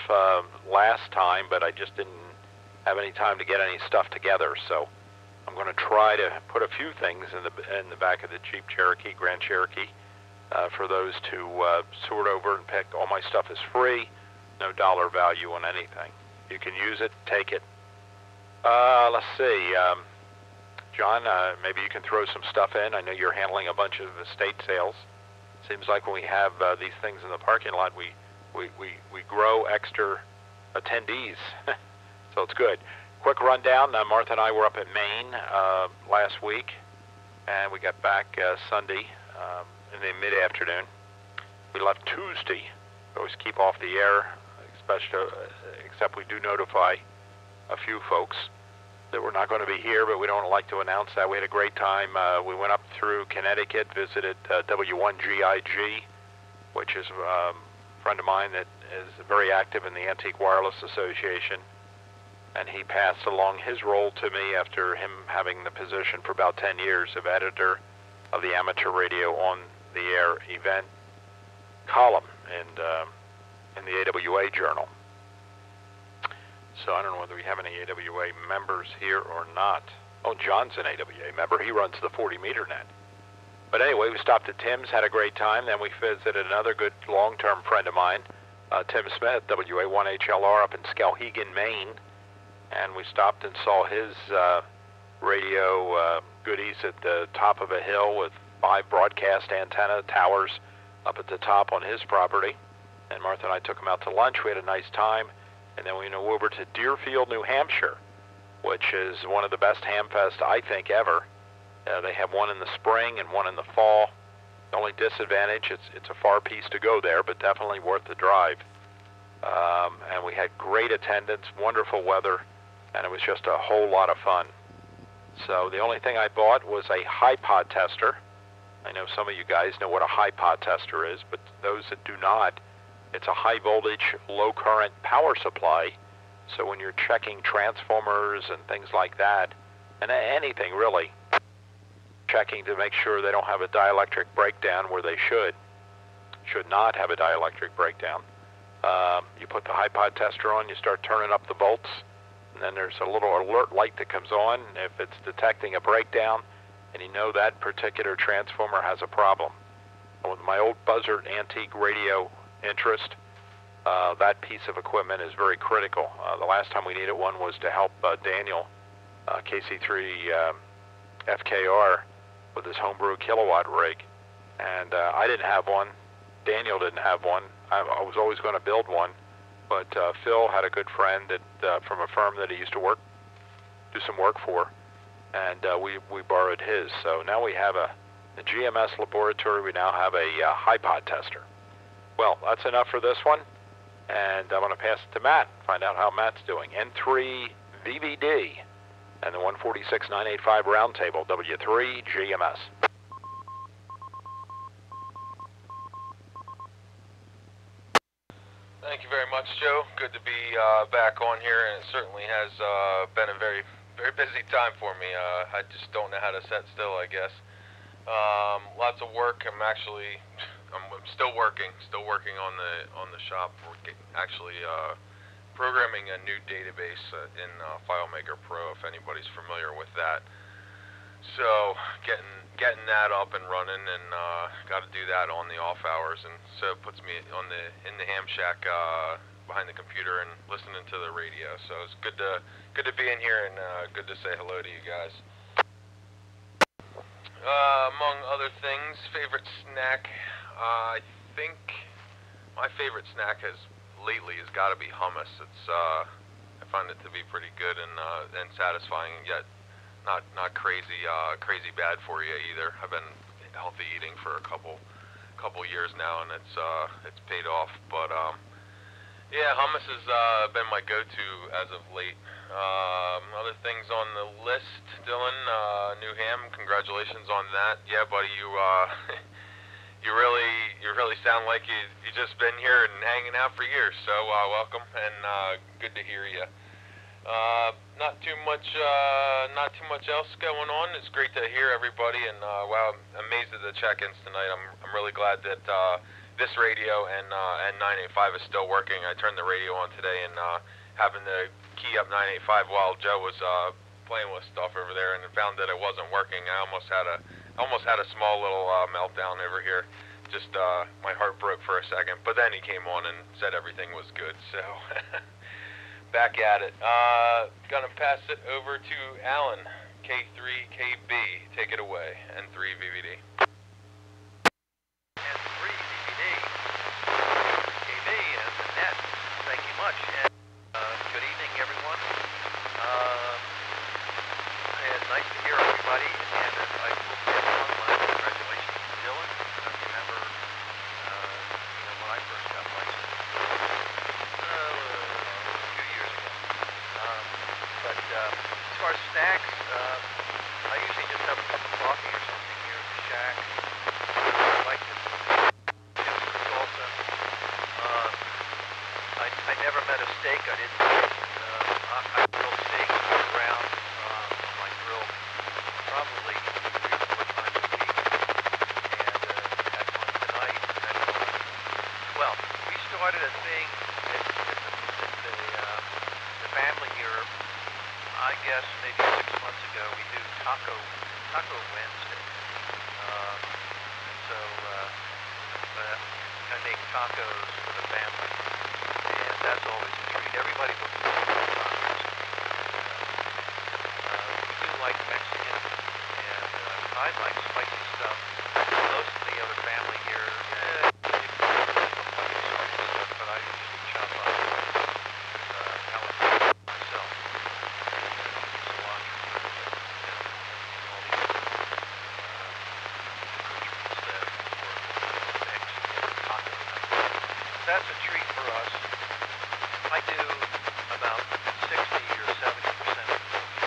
last time, but I just didn't have any time to get any stuff together. So I'm going to try to put a few things in the back of the Jeep Cherokee, Grand Cherokee, for those to sort over and pick. All my stuff is free, no dollar value on anything. You can use it, take it. Let's see, John, maybe you can throw some stuff in. I know you're handling a bunch of estate sales. Seems like when we have these things in the parking lot, we grow extra attendees, so it's good. Quick rundown, Martha and I were up in Maine last week, and we got back Sunday in the mid-afternoon. We left Tuesday. We always keep off the air, except we do notify a few folks that we're not going to be here, but we don't like to announce that. We had a great time. We went up through Connecticut, visited W3GMS, which is a friend of mine that is very active in the Antique Wireless Association, and he passed along his role to me after him having the position for about 10 years of editor of the Amateur Radio on the Air event column in the AWA Journal. So I don't know whether we have any AWA members here or not. Oh, John's an AWA member. He runs the 40-meter net. But anyway, we stopped at Tim's, had a great time. Then we visited another good long-term friend of mine, Tim Smith, WA1HLR up in Skowhegan, Maine. And we stopped and saw his radio goodies at the top of a hill with 5 broadcast antenna towers up at the top on his property. And Martha and I took him out to lunch. We had a nice time. And then we went over to Deerfield, New Hampshire, which is one of the best hamfests, I think, ever. They have one in the spring and one in the fall. The only disadvantage, it's a far piece to go there, but definitely worth the drive. And we had great attendance, wonderful weather, and it was just a whole lot of fun. So the only thing I bought was a high pot tester. I know some of you guys know what a high pot tester is, but those that do not, it's a high voltage, low current power supply. So when you're checking transformers and things like that, and anything really, checking to make sure they don't have a dielectric breakdown where they should not have a dielectric breakdown. You put the high pot tester on, you start turning up the volts, and then there's a little alert light that comes on if it's detecting a breakdown, and you know that particular transformer has a problem. With my old Buzzard antique radio interest, that piece of equipment is very critical. The last time we needed one was to help Daniel, KC3 FKR, with his homebrew kilowatt rig. And I didn't have one. Daniel didn't have one. I was always going to build one, but Phil had a good friend that from a firm that he used to do some work for, and we borrowed his. So now we have a the GMS laboratory, we now have a HiPod tester. Well, that's enough for this one, and I'm going to pass it to Matt, find out how Matt's doing. N3VVD and the 146.985 roundtable, W3GMS. Thank you very much, Joe. Good to be back on here, and it certainly has been a very, very busy time for me. I just don't know how to sit still, I guess. Lots of work. I'm still working on the shop. Actually programming a new database in FileMaker Pro, if anybody's familiar with that. So getting that up and running, and got to do that on the off hours, and so it puts me in the ham shack behind the computer and listening to the radio. So it's good to be in here, and good to say hello to you guys. Among other things, favorite snack. I think my favorite snack lately has got to be hummus. It's I find it to be pretty good and satisfying, yet not crazy bad for you either. I've been healthy eating for a couple years now, and it's paid off. But yeah, hummus has been my go-to as of late. Other things on the list, Dylan, new ham. Congratulations on that. Yeah, buddy, you really sound like you just been here and hanging out for years. So welcome, and good to hear you. Not too much else going on. It's great to hear everybody, and wow, I'm amazed at the check-ins tonight. I'm really glad that this radio and 985 is still working. I turned the radio on today, and having to key up 985 while Joe was playing with stuff over there, and found that it wasn't working. I almost had a small little meltdown over here. Just my heart broke for a second, but then he came on and said everything was good. So. Back at it. Gonna pass it over to Alan, K3KB. Take it away, N3VVD. N3VVD. KB and Annette, thank you much. And good evening, everyone. And nice to hear everybody. And I will pass on my congratulations to Dylan. I remember, when I first got licensed. As far as snacks, I usually just have a cup of coffee or something here at the shack. I like to do some salsa. I never met a steak I didn't like. I grill steaks year round on my grill probably 3 or 4 times a week. And had one tonight. Well, we started a thing at the family here. I guess maybe 6 months ago. We do Taco Wednesday, and so I make tacos for the family, and that's always a treat. Everybody looks forward to tacos. We do like Mexican, and I like spicy stuff. Most of the other family here, but I usually chop up jalapeno myself. That's a treat for us. I do about 60 or 70% of the cooking.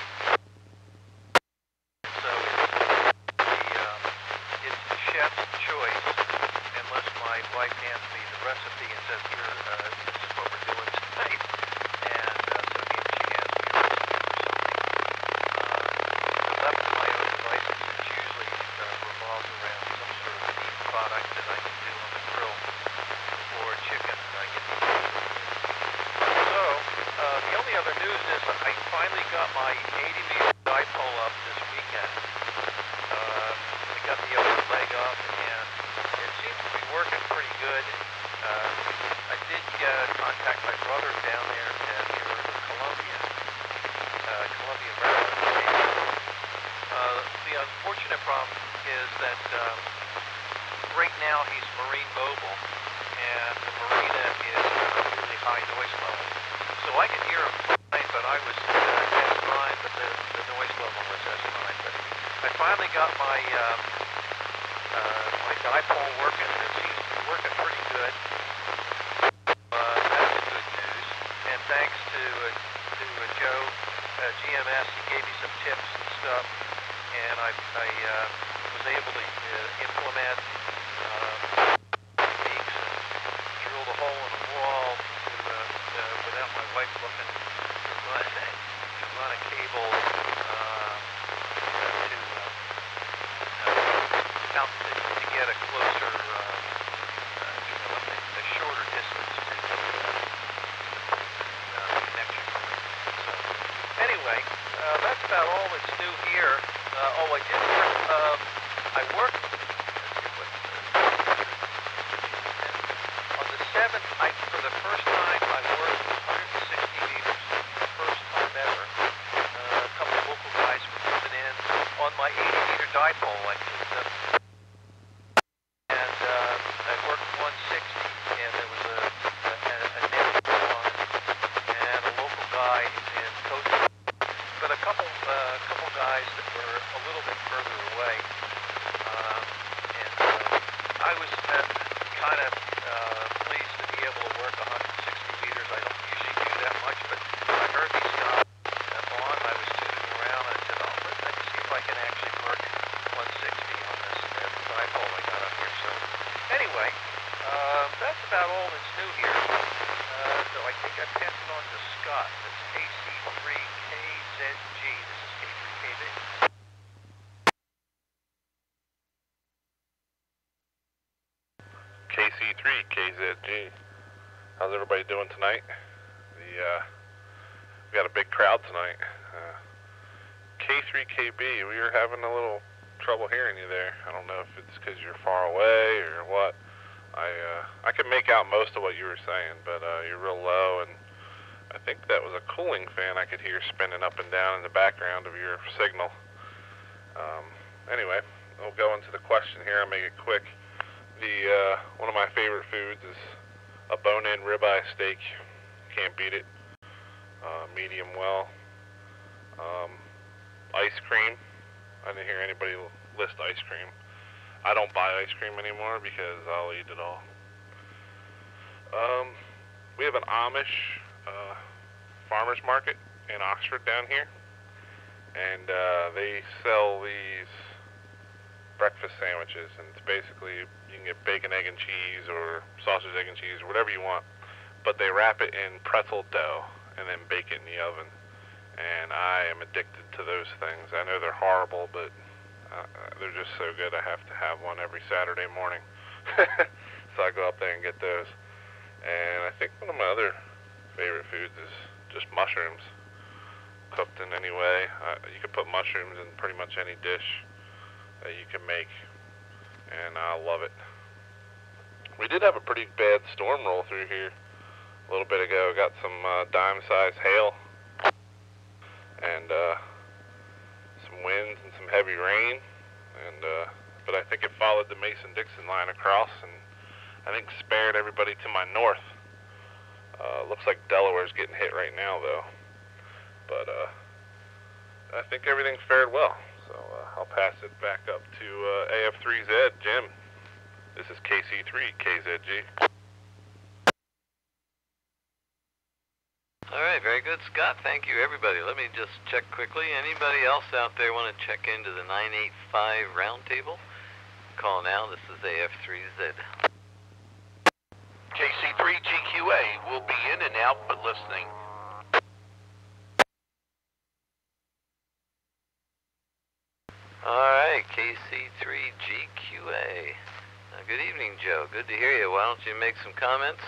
So it's the chef's choice, unless my wife hands me the recipe and says, here, this is what we're doing tonight. And so she hands me a recipe for something. Left to my own devices, it usually revolves around some sort of meat product that I can do on the grill, or chicken that I get to do. So, the only other news is I finally got my 80-meter dipole up this weekend. I got the other leg up, and it seems to be working pretty good. I did contact my brother down there near Columbia, Maryland. The unfortunate problem is that right now he's marine mobile, and the marina is really high noise level. So I could hear him fine, but I was S9, but the noise level was S9. But I finally got my dipole working. It seems to be working pretty good. That's good news. And thanks to Joe, GMS, he gave me some tips and stuff, and I was able to implement techniques and drilled a hole in the wall without my wife looking to run a cable to get a closer, a shorter distance to connection point. So anyway, that's about all that's new here. I did work. I worked. Let's see on the 7th. For the first time, I worked 160 meters. First time ever. A couple of local guys were coming in on my 80-meter dipole. I tuned them. And I worked 160, and there was a net on, and a local guy in coaching, but a couple guys that were a little bit further away, and I was kind of pleased to be able to work 160 meters. I don't usually do that much, but I heard these guys on. I was tuning around, and I said, let's see if I can actually work 160 on this dipole I got up here. So anyway, that's about all that's new here. So I think I passed it on to Scott. That's KC3KZG. This is K3KB. KC3KZG. How's everybody doing tonight? We got a big crowd tonight. K3KB, we were having a little trouble hearing you there. I don't know if it's because you're far away or what. I could make out most of what you were saying, but you're real low, and I think that was a cooling fan I could hear spinning up and down in the background of your signal. Anyway, we'll go into the question here. I'll make it quick. One of my favorite foods is a bone-in ribeye steak. Can't beat it. Medium well. Ice cream. I didn't hear anybody list ice cream. I don't buy ice cream anymore because I'll eat it all. We have an Amish farmers market in Oxford down here, and they sell these breakfast sandwiches, and it's basically you can get bacon, egg, and cheese, or sausage, egg, and cheese, or whatever you want, but they wrap it in pretzel dough and then bake it in the oven. And I am addicted to those things. I know they're horrible, but they're just so good. I have to have one every Saturday morning. So I go up there and get those. And I think one of my other favorite foods is just mushrooms, cooked in any way. You can put mushrooms in pretty much any dish that you can make, and I love it. We did have a pretty bad storm roll through here a little bit ago. Got some dime-sized hail, and some winds and some heavy rain, and but I think it followed the Mason-Dixon line across, and I think spared everybody to my north. Looks like Delaware's getting hit right now, though, but I think everything fared well. So I'll pass it back up to AF3Z, Jim. This is KC3KZG. All right, very good, Scott. Thank you, everybody. Let me just check quickly. Anybody else out there want to check into the 985 roundtable? Call now. This is AF3Z. KC3GQA will be in and out, but listening. All right, KC3GQA. Good evening, Joe. Good to hear you. Why don't you make some comments,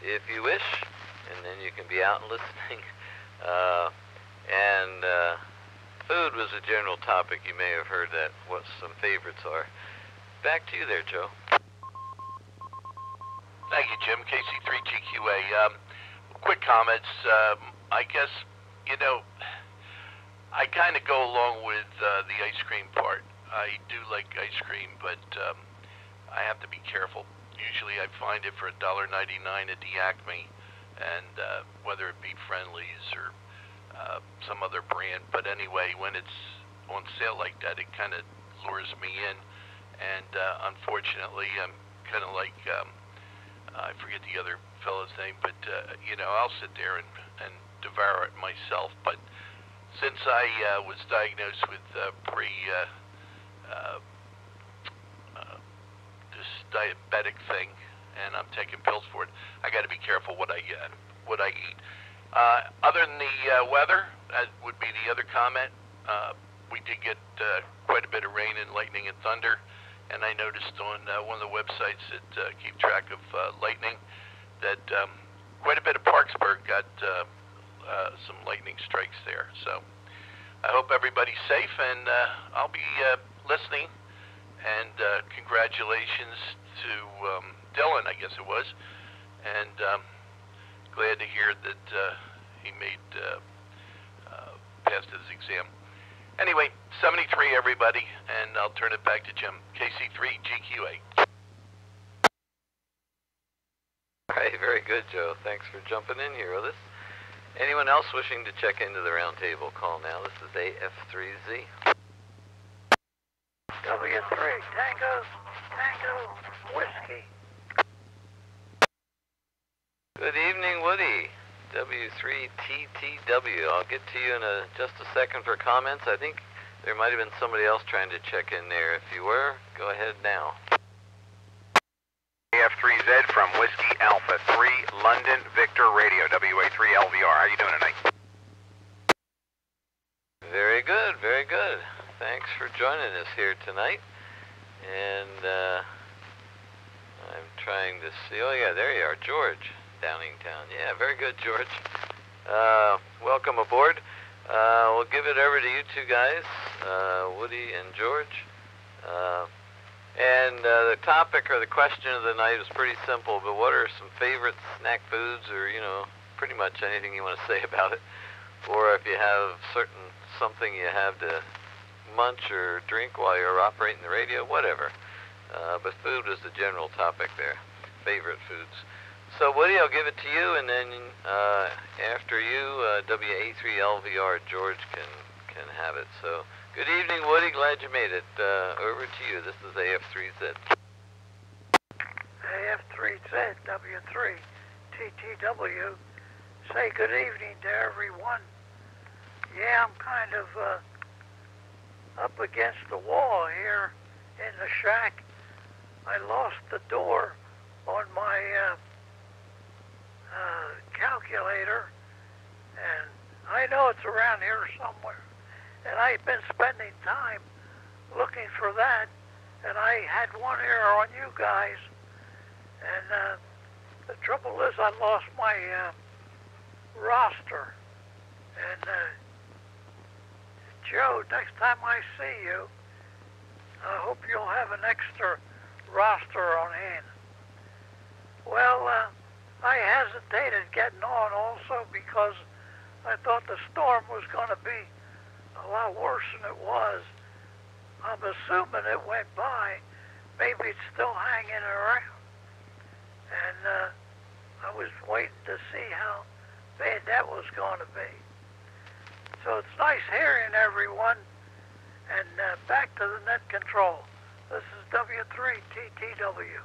if you wish, and then you can be out and listening. Food was a general topic. You may have heard that, what some favorites are. Back to you there, Joe. Thank you, Jim. KC3GQA. Quick comments. I guess, I kind of go along with the ice cream part. I do like ice cream, but I have to be careful. Usually I find it for $1.99 at the Acme, and whether it be Friendly's or some other brand. But anyway, when it's on sale like that, it kind of lures me in. And unfortunately, I'm kind of like, I forget the other fellow's name, but I'll sit there and devour it myself. But since I was diagnosed with this diabetic thing, and I'm taking pills for it, I got to be careful what I eat. Other than the weather, that would be the other comment. We did get quite a bit of rain and lightning and thunder, and I noticed on one of the websites that keep track of lightning that quite a bit of Parkesburg got some lightning strikes there. So I hope everybody's safe, and I'll be listening. And congratulations to Dylan, I guess it was, and glad to hear that he made passed his exam. Anyway, 73 everybody, and I'll turn it back to Jim. KC3GQA. Hey, very good, Joe. Thanks for jumping in here with us. Anyone else wishing to check into the roundtable, call now. This is AF3Z. W3 Tango Whiskey. Good evening, Woody. W3TTW. I'll get to you in just a second for comments. I think there might have been somebody else trying to check in there. If you were, go ahead now. AF3Z from Whiskey Alpha 3, London Victor Radio, WA3LVR. How you doing tonight? Very good, very good. Thanks for joining us here tonight. And I'm trying to see. Oh, yeah, there you are, George, Downingtown. Yeah, very good, George. Welcome aboard. We'll give it over to you two guys, Woody and George. And the topic or the question of the night is pretty simple, but what are some favorite snack foods, or, pretty much anything you want to say about it? Or if you have something you have to munch or drink while you're operating the radio, whatever. But food is the general topic there, favorite foods. So Woody, I'll give it to you, and then after you, WA3LVR George can have it. So good evening, Woody. Glad you made it. Over to you. This is AF3Z. AF3Z W3 TTW. Say good evening to everyone. Yeah, I'm kind of up against the wall here in the shack. I lost the door on my calculator, and I know it's around here somewhere, and I've been spending time looking for that, and I had one here on you guys, and the trouble is I lost my roster, and Joe, next time I see you, I hope you'll have an extra roster on hand. Well, I hesitated getting on also because I thought the storm was going to be a lot worse than it was. I'm assuming it went by. Maybe it's still hanging around. And I was waiting to see how bad that was going to be. So it's nice hearing everyone. And back to the net control. This is W3TTW.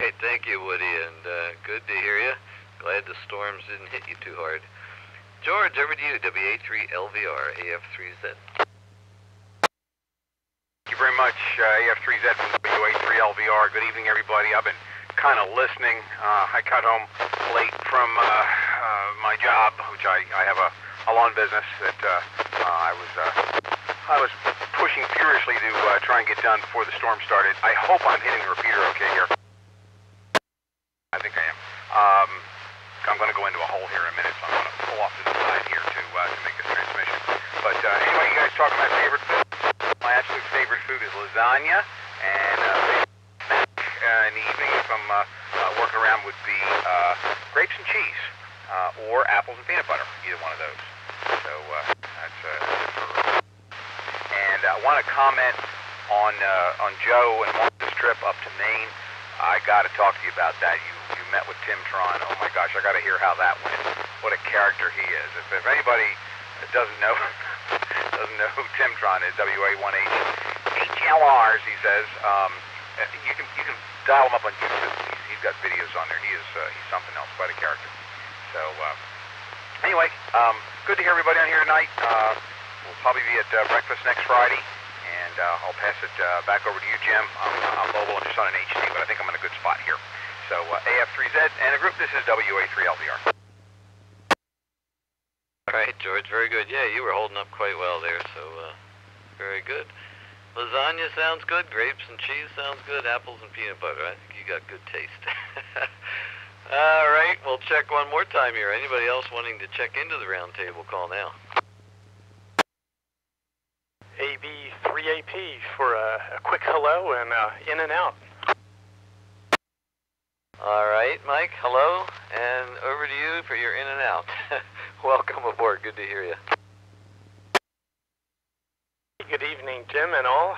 Hey, thank you, Woody, and good to hear you. Glad the storms didn't hit you too hard. George, over to you, WA3LVR, AF3Z. Thank you very much, AF3Z from WA3LVR. Good evening, everybody. I've been kind of listening. I got home late from my job, which I have a lawn business that I was pushing furiously to try and get done before the storm started. I hope I'm hitting the repeater okay here. I think I am. I'm going to go into a hole here in a minute, so I'm going to pull off to the side here to make this transmission. But anyway, you guys talking about favorite food? My absolute favorite food is lasagna, and in the evening, if I'm working around, would be grapes and cheese, or apples and peanut butter, either one of those. So that's for. And I want to comment on Joe and Martha's trip up to Maine. I got to talk to you about that. You met with Tim Tron. Oh my gosh, I got to hear how that went. What a character he is. If anybody doesn't know doesn't know who Timtron is, WA18HLRs, he says. You can dial him up on YouTube. He's got videos on there. He's something else, quite a character. So anyway, good to hear everybody on here tonight. We'll probably be at breakfast next Friday, and I'll pass it back over to you, Jim. I'm mobile and just on an HD, but I think I'm in a good spot here. So AF3Z and a group. This is WA3LDR. All right, George, very good. Yeah, you were holding up quite well there, so very good. Lasagna sounds good. Grapes and cheese sounds good. Apples and peanut butter. I think you got good taste. All right, we'll check one more time here. Anybody else wanting to check into the round table, call now. AB3AP for a quick hello and in and out. All right, Mike, hello, and over to you for your in and out. Welcome aboard. Good to hear you. Good evening, Jim and all.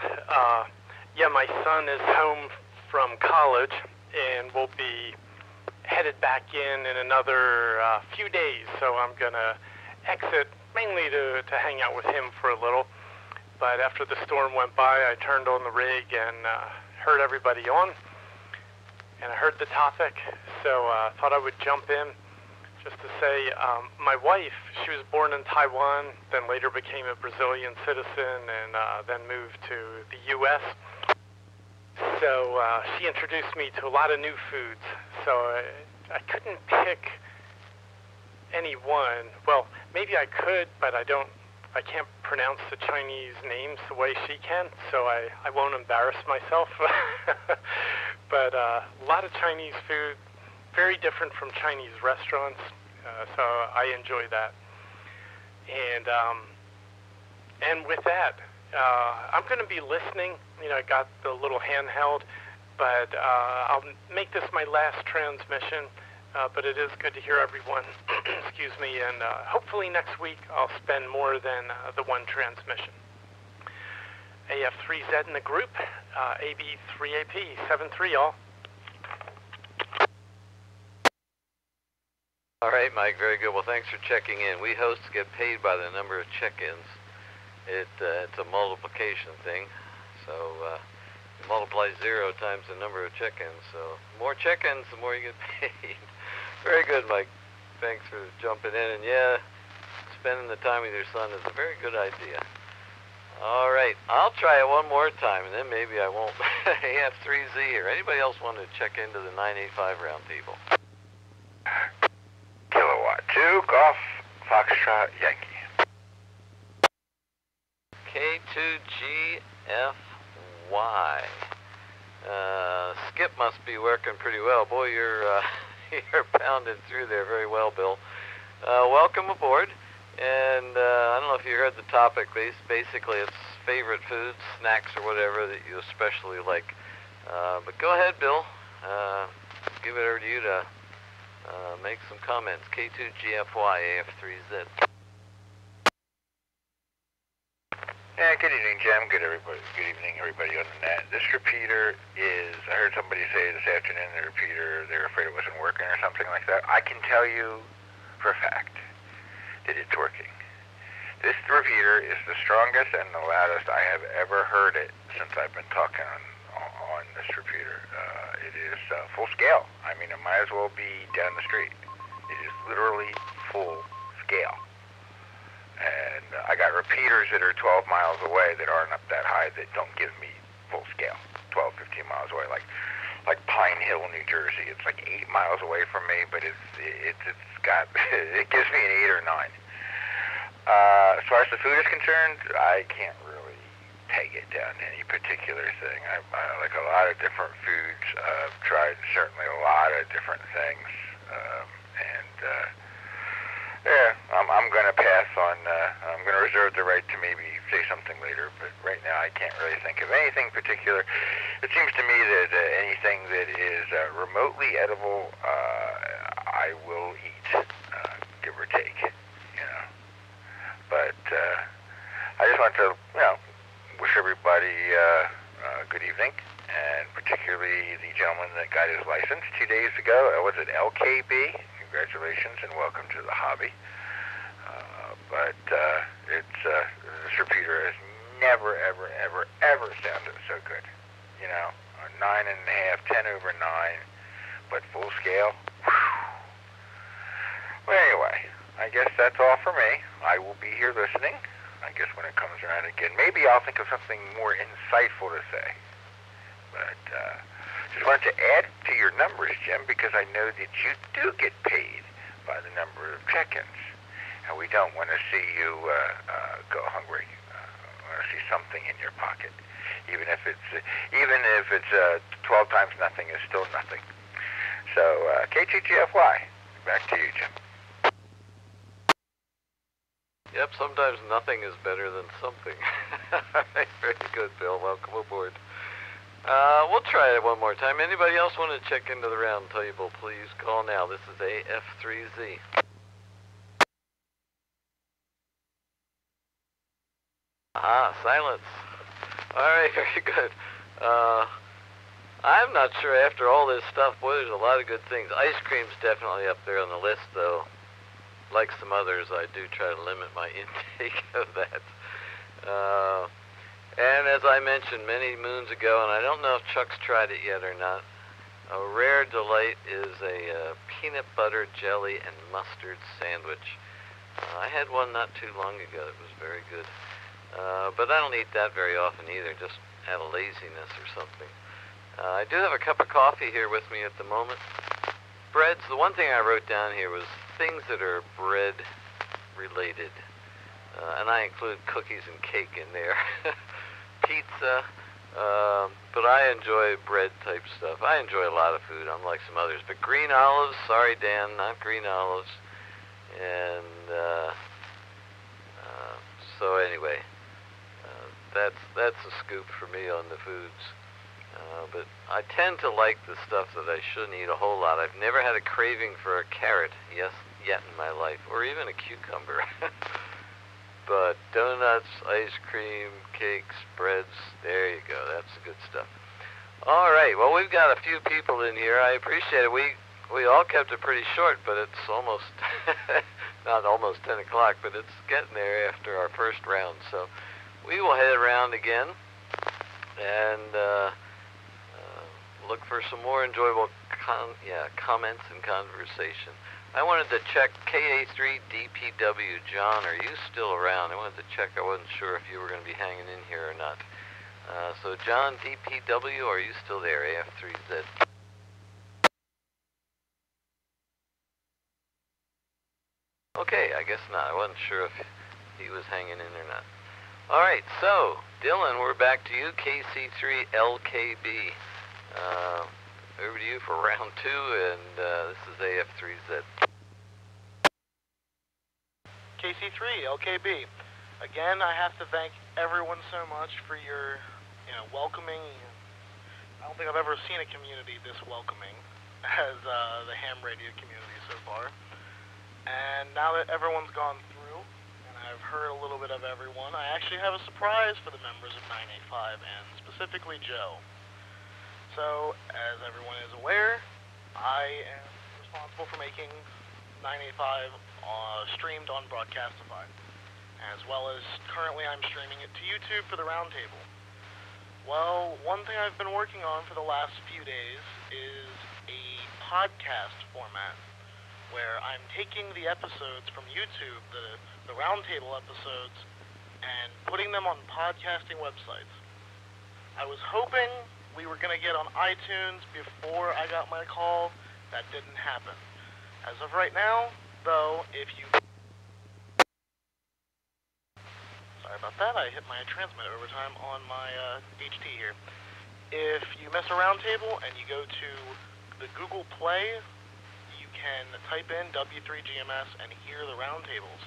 Yeah, my son is home from college and will be headed back in another few days, so I'm going to exit mainly to hang out with him for a little. But after the storm went by, I turned on the rig and heard everybody on, and I heard the topic, so I thought I would jump in just to say my wife, she was born in Taiwan, then later became a Brazilian citizen, and then moved to the U.S. So she introduced me to a lot of new foods, so I couldn't pick any one. Well, maybe I could, but I can't pronounce the Chinese names the way she can, so I won't embarrass myself. But a lot of Chinese food, very different from Chinese restaurants, so I enjoy that. And with that, I'm going to be listening. You know, I got the little handheld, but I'll make this my last transmission. But it is good to hear everyone, excuse me, and hopefully next week I'll spend more than the one transmission. AF3Z in the group, AB3AP, 7-3 all. All right, Mike, very good. Well, thanks for checking in. We hosts get paid by the number of check-ins. It's a multiplication thing, so you multiply 0 times the number of check-ins. So the more check-ins, the more you get paid. Very good, Mike. Thanks for jumping in. And yeah, spending the time with your son is a very good idea. All right, I'll try it one more time, and then maybe I won't. AF3Z here. Anybody else want to check into the 985 round table? Kilowatt 2, Golf, Foxtrot, Yankee. K2GFY. Skip must be working pretty well. Boy, you're pounding through there very well, Bill. Welcome aboard. And I don't know if you heard the topic. Basically, it's favorite foods, snacks, or whatever that you especially like. But go ahead, Bill. Give it over to you to make some comments. K2GFY, AF3Z. Yeah, good evening, Jim. Good evening, everybody on the net. This repeater is, I heard somebody say this afternoon, the repeater, they're afraid it wasn't working or something like that. I can tell you for a fact that it's working. This repeater is the strongest and the loudest I have ever heard it since I've been talking on this repeater. It is full scale. I mean, it might as well be down the street. It is literally full scale. And I got repeaters that are 12 miles away that aren't up that high that don't give me full scale, 12, 15 miles away, like Pine Hill, New Jersey. It's like 8 miles away from me, but it's got, it gives me an 8 or 9. As far as the food is concerned, I can't really peg it down to any particular thing. I like a lot of different foods. I've tried certainly a lot of different things, yeah, I'm going to pass on, I'm going to reserve the right to maybe say something later, but right now I can't really think of anything particular. It seems to me that anything that is remotely edible, I will eat, give or take, you know. But I just want to, you know, wish everybody good evening, and particularly the gentleman that got his license 2 days ago. Was it LKB? Congratulations and welcome to the hobby. But this repeater 9.5, 10 over 9, but full scale, whew. Well, anyway, I guess that's all for me. I will be here listening. I guess when it comes around again, maybe I'll think of something more insightful to say. But just wanted to add to your numbers, Jim, because I know that you do get paid by the number of check-ins, and we don't want to see you go hungry. We want to see something in your pocket, even if it's 12 times nothing is still nothing. So KTGFY, back to you, Jim. Yep, sometimes nothing is better than something. Very good, Bill. Welcome aboard. We'll try it one more time. Anybody else want to check into the round table, please call now. This is AF3Z. Ah, silence. All right, very good. I'm not sure after all this stuff, boy, there's a lot of good things. Ice cream's definitely up there on the list, though. Like some others, I do try to limit my intake of that. And as I mentioned many moons ago, and I don't know if Chuck's tried it yet or not, a rare delight is a peanut butter jelly and mustard sandwich. I had one not too long ago. It was very good. But I don't eat that very often either, just out of laziness or something. I do have a cup of coffee here with me at the moment. Breads, the one thing I wrote down here was things that are bread related. And I include cookies and cake in there. Pizza, but I enjoy bread type stuff. I enjoy a lot of food, unlike some others. But green olives, sorry Dan, not green olives. And so anyway, that's a scoop for me on the foods. But I tend to like the stuff that I shouldn't eat a whole lot. I've never had a craving for a carrot yet in my life, or even a cucumber. But donuts, ice cream, cakes, breads, there you go. That's the good stuff. All right, well, we've got a few people in here. I appreciate it. We all kept it pretty short, but it's almost, not almost 10 o'clock, but it's getting there after our first round. So we will head around again and look for some more enjoyable comments and conversation. I wanted to check KA3DPW. John, are you still around? I wanted to check. I wasn't sure if you were going to be hanging in here or not. So John, DPW, are you still there? AF3Z. Okay, I guess not. I wasn't sure if he was hanging in or not. All right, so Dylan, we're back to you. KC3LKB. Over to you for round 2, and this is AF3Z. KC3LKB. Again, I have to thank everyone so much for your, welcoming. I don't think I've ever seen a community this welcoming as the ham radio community so far. And now that everyone's gone through, and I've heard a little bit of everyone, I actually have a surprise for the members of 985, and specifically Joe. So, as everyone is aware, I am responsible for making 985 streamed on Broadcastify, as well as currently I'm streaming it to YouTube for the roundtable. Well, one thing I've been working on for the last few days is a podcast format, where I'm taking the episodes from YouTube, the roundtable episodes, and putting them on podcasting websites. I was hoping we were going to get on iTunes before I got my call. That didn't happen. As of right now, though, if you... Sorry about that, I hit my transmitter over time on my HT here. If you miss a roundtable and you go to the Google Play, you can type in W3GMS and hear the roundtables.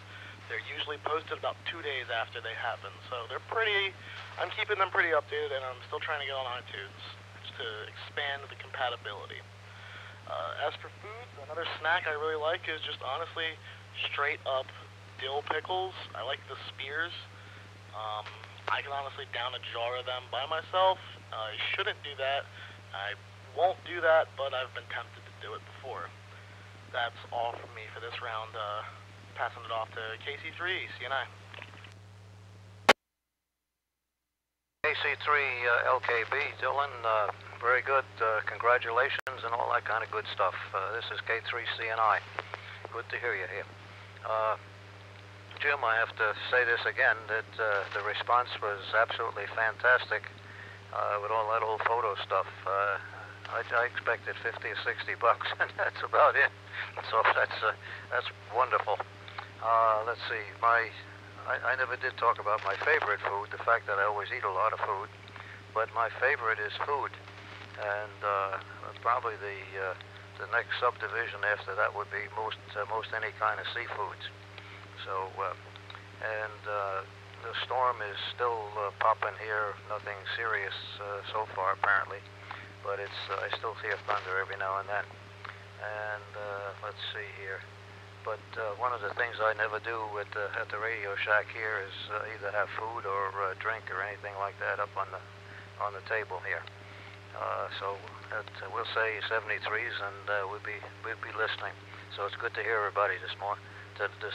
They're usually posted about 2 days after they happen, so they're pretty... I'm keeping them pretty updated, and I'm still trying to get on iTunes to expand the compatibility. As for foods, another snack I really like is just honestly straight up dill pickles. I like the spears. I can honestly down a jar of them by myself. I shouldn't do that. I won't do that, but I've been tempted to do it before. That's all from me for this round. Passing it off to KC3, CNI. KC3 LKB, Dylan, Very good. Congratulations and all that kind of good stuff. This is K3CNI. Good to hear you here. Jim, I have to say this again, that the response was absolutely fantastic with all that old photo stuff. I expected 50 or 60 bucks, and that's about it. So that's wonderful. Let's see. I never did talk about my favorite food, the fact that I always eat a lot of food, but my favorite is food. And probably the next subdivision after that would be most any kind of seafoods. So the storm is still popping here. Nothing serious so far apparently, but I still hear thunder every now and then. And let's see here. But one of the things I never do at the Radio Shack here is either have food or drink or anything like that up on the table here. So we'll say 73s, and we'll be listening. So it's good to hear everybody this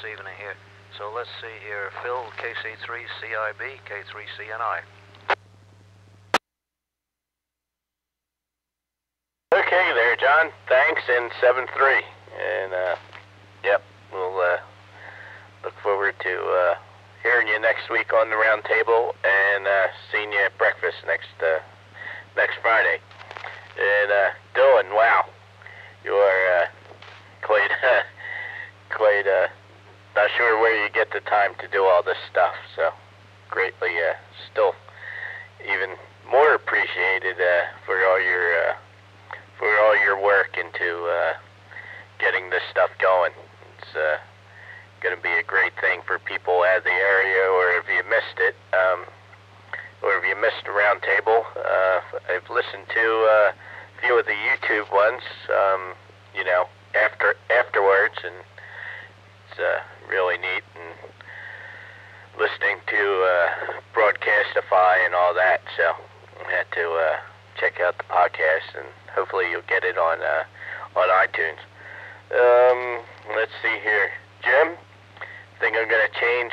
evening here. So let's see here. Phil, KC3CIB, K3CNI. Okay there, John. Thanks, and 7-3. And, yep, we'll look forward to hearing you next week on the round table and seeing you at breakfast next Friday. And, Dylan, wow, you are quite not sure where you get the time to do all this stuff, so greatly still even more appreciated for all your work into getting this stuff going. It's going to be a great thing for people out of the area, or if you missed it, or if you missed the round table, I've listened to a few of the YouTube ones, afterwards, and it's really neat, and listening to Broadcastify and all that, so I had to check out the podcast, and hopefully you'll get it on iTunes. Let's see here. Jim, I think I'm going to change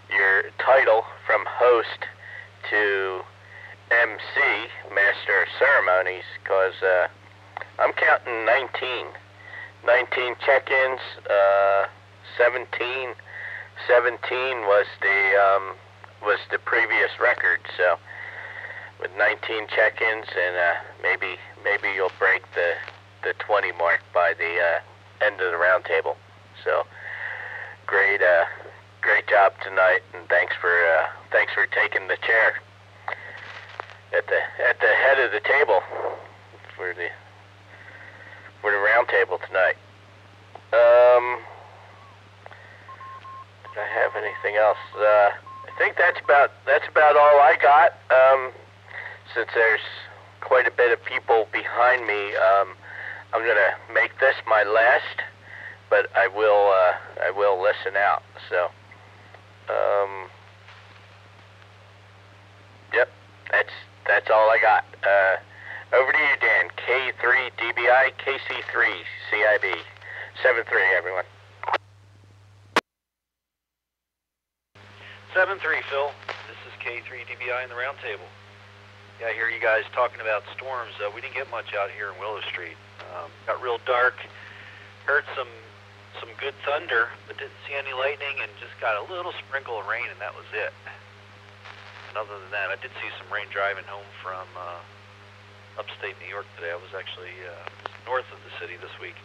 your title from host to MC, Master of Ceremonies, because I'm counting 19 check-ins. 17 was the previous record. So with 19 check-ins, and maybe you'll break the 20 mark by the end of the round table. So great job tonight, and thanks for taking the chair at the head of the table for the round table tonight. Did I have anything else? I think that's about all I got. Since there's quite a bit of people behind me, I'm gonna make this my last, but I will listen out. So, yep, that's all I got. Over to you, Dan. K3DBI, KC3CIB, 7-3, everyone. 7-3, Phil. This is K3DBI in the round table. Yeah, I hear you guys talking about storms. We didn't get much out here in Willow Street. Got real dark. Heard some good thunder, but didn't see any lightning, and just got a little sprinkle of rain, and that was it. And other than that, I did see some rain driving home from upstate New York today. I was actually north of the city this week.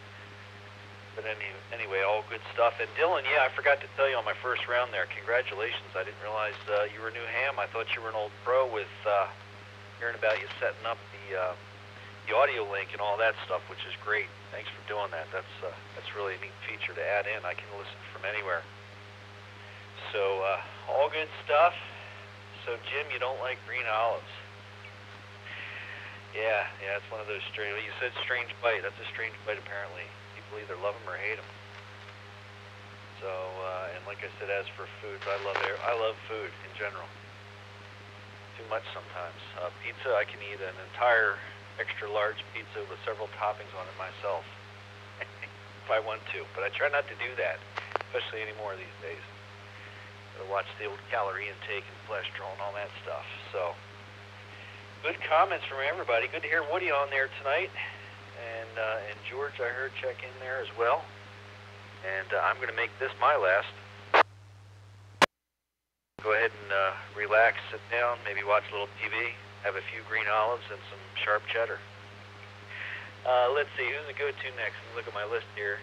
But anyway, all good stuff. And Dylan, yeah, I forgot to tell you on my first round there, congratulations. I didn't realize you were a new ham. I thought you were an old pro with hearing about you setting up the audio link and all that stuff, which is great. Thanks for doing that. That's really a neat feature to add in. I can listen from anywhere. So all good stuff. So Jim, you don't like green olives? Yeah, it's one of those strange. You said strange bite. That's a strange bite apparently. People either love them or hate them. So and like I said, as for food, I love food in general. Too much sometimes. Pizza, I can eat an entire extra large pizza with several toppings on it myself if I want to, but I try not to do that, especially anymore these days. Gotta watch the old calorie intake and cholesterol and all that stuff. So Good comments from everybody. Good to hear Woody on there tonight. And George, I heard, check in there as well. And I'm going to make this my last. Go ahead and relax, sit down, maybe watch a little TV, have a few green olives and some sharp cheddar. Let's see, who's the go-to next? Let me look at my list here.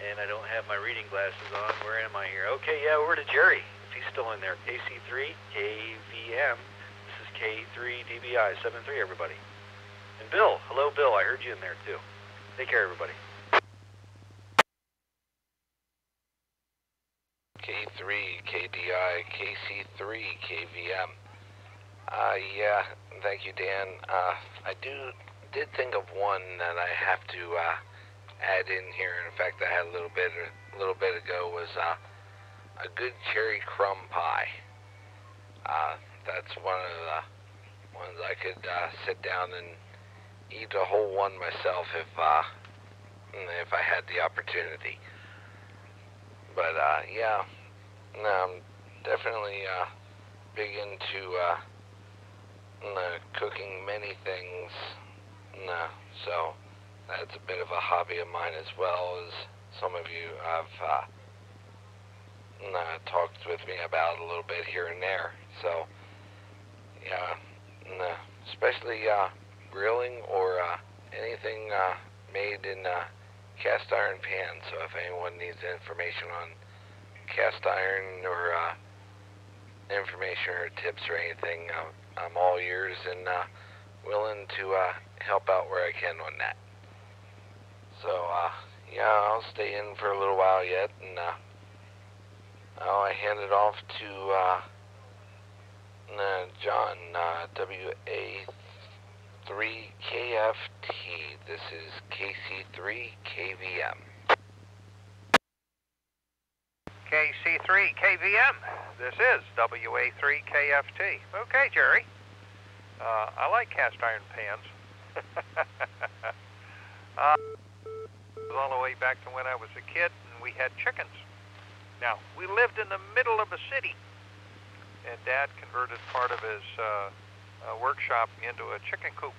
And I don't have my reading glasses on. Where am I here? Okay, yeah, over to Jerry, if he's still in there. KC3, KVM. This is K3DBI, 73, everybody. And Bill, hello, Bill. I heard you in there, too. Take care, everybody. K3, KDI, KC3, KVM. Yeah, thank you, Dan. I did think of one that I have to add in here. In fact, I had a little bit ago was a good cherry crumb pie. That's one of the ones I could sit down and eat a whole one myself if I had the opportunity. But yeah, no, I'm definitely big into cooking many things. No, so that's a bit of a hobby of mine as well, as some of you have talked with me about a little bit here and there. So yeah, especially grilling or anything made in cast iron pan. So if anyone needs information on cast iron or information or tips or anything, I'm all ears and willing to help out where I can on that. So yeah, I'll stay in for a little while yet, and I hand it off to John, WA3KFT. This is KC3KVM. KC3KVM. This is WA3KFT. Okay, Jerry. I like cast iron pans. All the way back to when I was a kid, and we had chickens. Now, we lived in the middle of a city, and Dad converted part of his workshop into a chicken coop.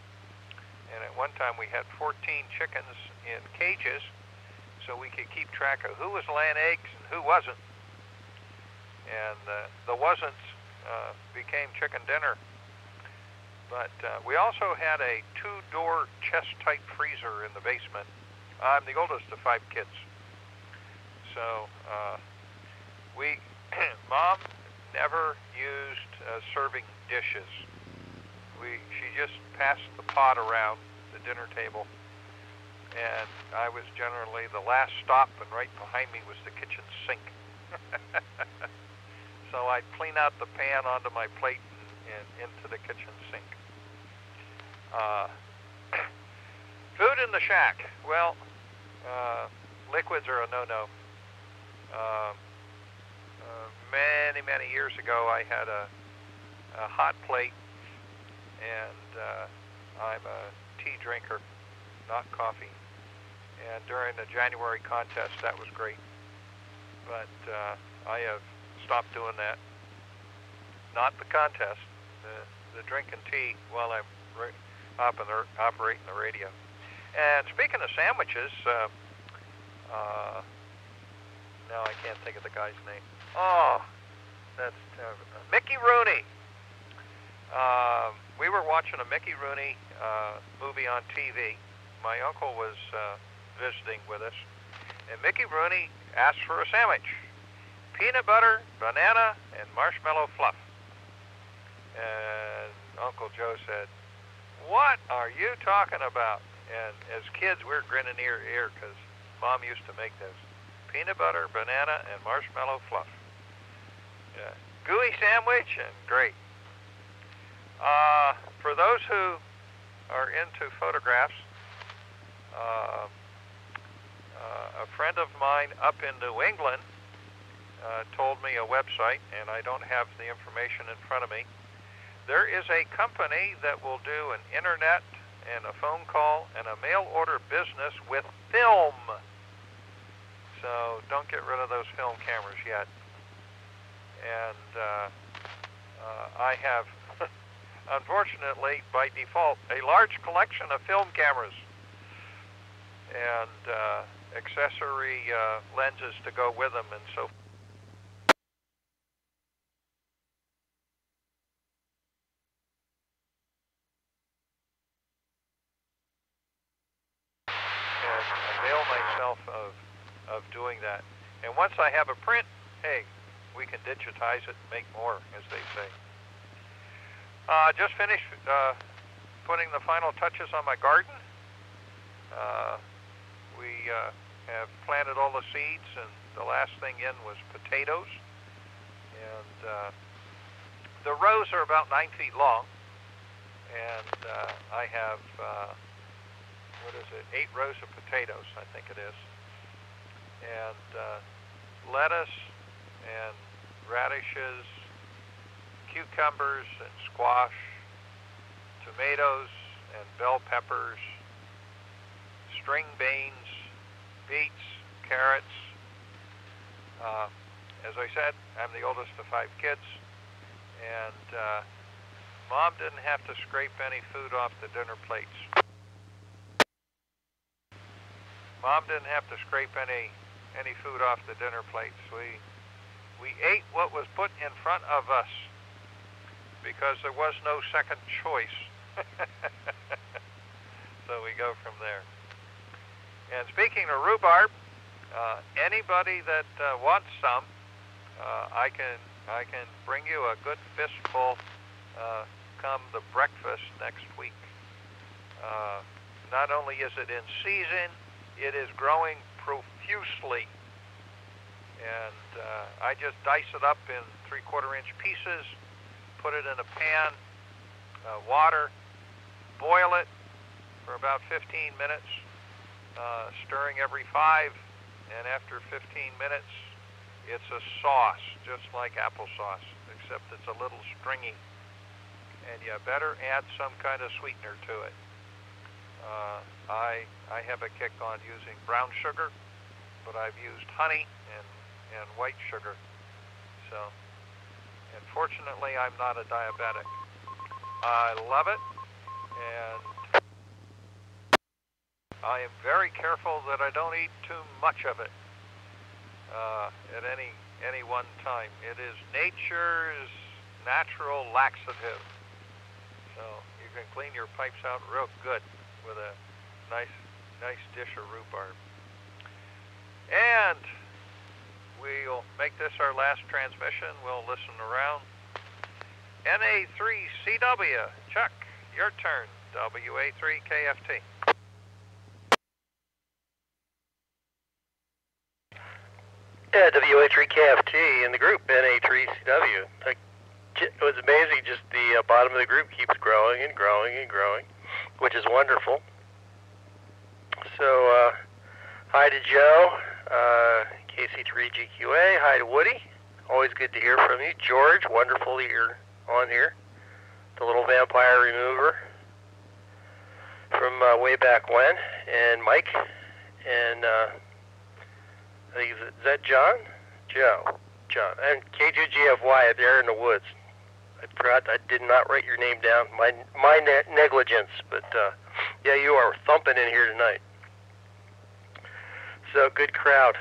And at one time, we had 14 chickens in cages, so we could keep track of who was laying eggs and who wasn't. And the wasn'ts became chicken dinner. But we also had a two-door chest-type freezer in the basement. I'm the oldest of 5 kids. So Mom never used serving dishes. She just passed the pot around the dinner table, and I was generally the last stop, and right behind me was the kitchen sink. So I'd clean out the pan onto my plate and into the kitchen sink. Food in the shack. Well, liquids are a no-no. Many years ago, I had a hot plate, and I'm a tea drinker, not coffee. And during the January contest, that was great. But I have stopped doing that. Not the contest, the drinking tea while I'm operating the radio. And speaking of sandwiches, now I can't think of the guy's name. Oh, that's Mickey Rooney. We were watching a Mickey Rooney movie on TV. My uncle was visiting with us, and Mickey Rooney asked for a sandwich: peanut butter, banana, and marshmallow fluff. And Uncle Joe said, "What are you talking about?" And as kids, we're grinning ear to ear because Mom used to make this: peanut butter, banana, and marshmallow fluff. Yeah. Gooey sandwich and great. For those who are into photographs, a friend of mine up in New England told me a website, and I don't have the information in front of me. There is a company that will do an internet and a phone call and a mail order business with film. So don't get rid of those film cameras yet. And I have unfortunately, by default, a large collection of film cameras and accessory lenses to go with them, and so and avail myself of doing that. And once I have a print, hey, we can digitize it and make more, as they say. Just finished putting the final touches on my garden. We have planted all the seeds, and the last thing in was potatoes. And the rows are about 9 feet long, and I have, 8 rows of potatoes, I think it is. And lettuce and radishes, cucumbers and squash, tomatoes and bell peppers, string beans, beets, carrots. As I said, I'm the oldest of 5 kids, and Mom didn't have to scrape any food off the dinner plates. Mom didn't have to scrape any food off the dinner plates. We ate what was put in front of us because there was no second choice. So we go from there. And speaking of rhubarb, anybody that wants some, I can bring you a good fistful come the breakfast next week. Not only is it in season, it is growing profusely. And I just dice it up in 3/4-inch pieces, put it in a pan, water, boil it for about 15 minutes, stirring every 5, and after 15 minutes, it's a sauce, just like applesauce, except it's a little stringy. And you better add some kind of sweetener to it. I have a kick on using brown sugar, but I've used honey and white sugar. So, and fortunately, I'm not a diabetic. I love it, and I am very careful that I don't eat too much of it at any one time. It is nature's natural laxative. So you can clean your pipes out real good with a nice dish of rhubarb. And we'll make this our last transmission. We'll listen around. NA3CW, Chuck, your turn. WA3KFT. Yeah, WA3KFT in the group, NA3CW. It was amazing, just the bottom of the group keeps growing and growing and growing, which is wonderful. So, hi to Joe, KC3GQA, hi to Woody, always good to hear from you. George, wonderful that you're on here, the little vampire remover from way back when, and Mike, and I think, is that John? Joe. John. And K2GFY there in the woods. I forgot, I did not write your name down. My negligence, but yeah, you are thumping in here tonight. So, good crowd.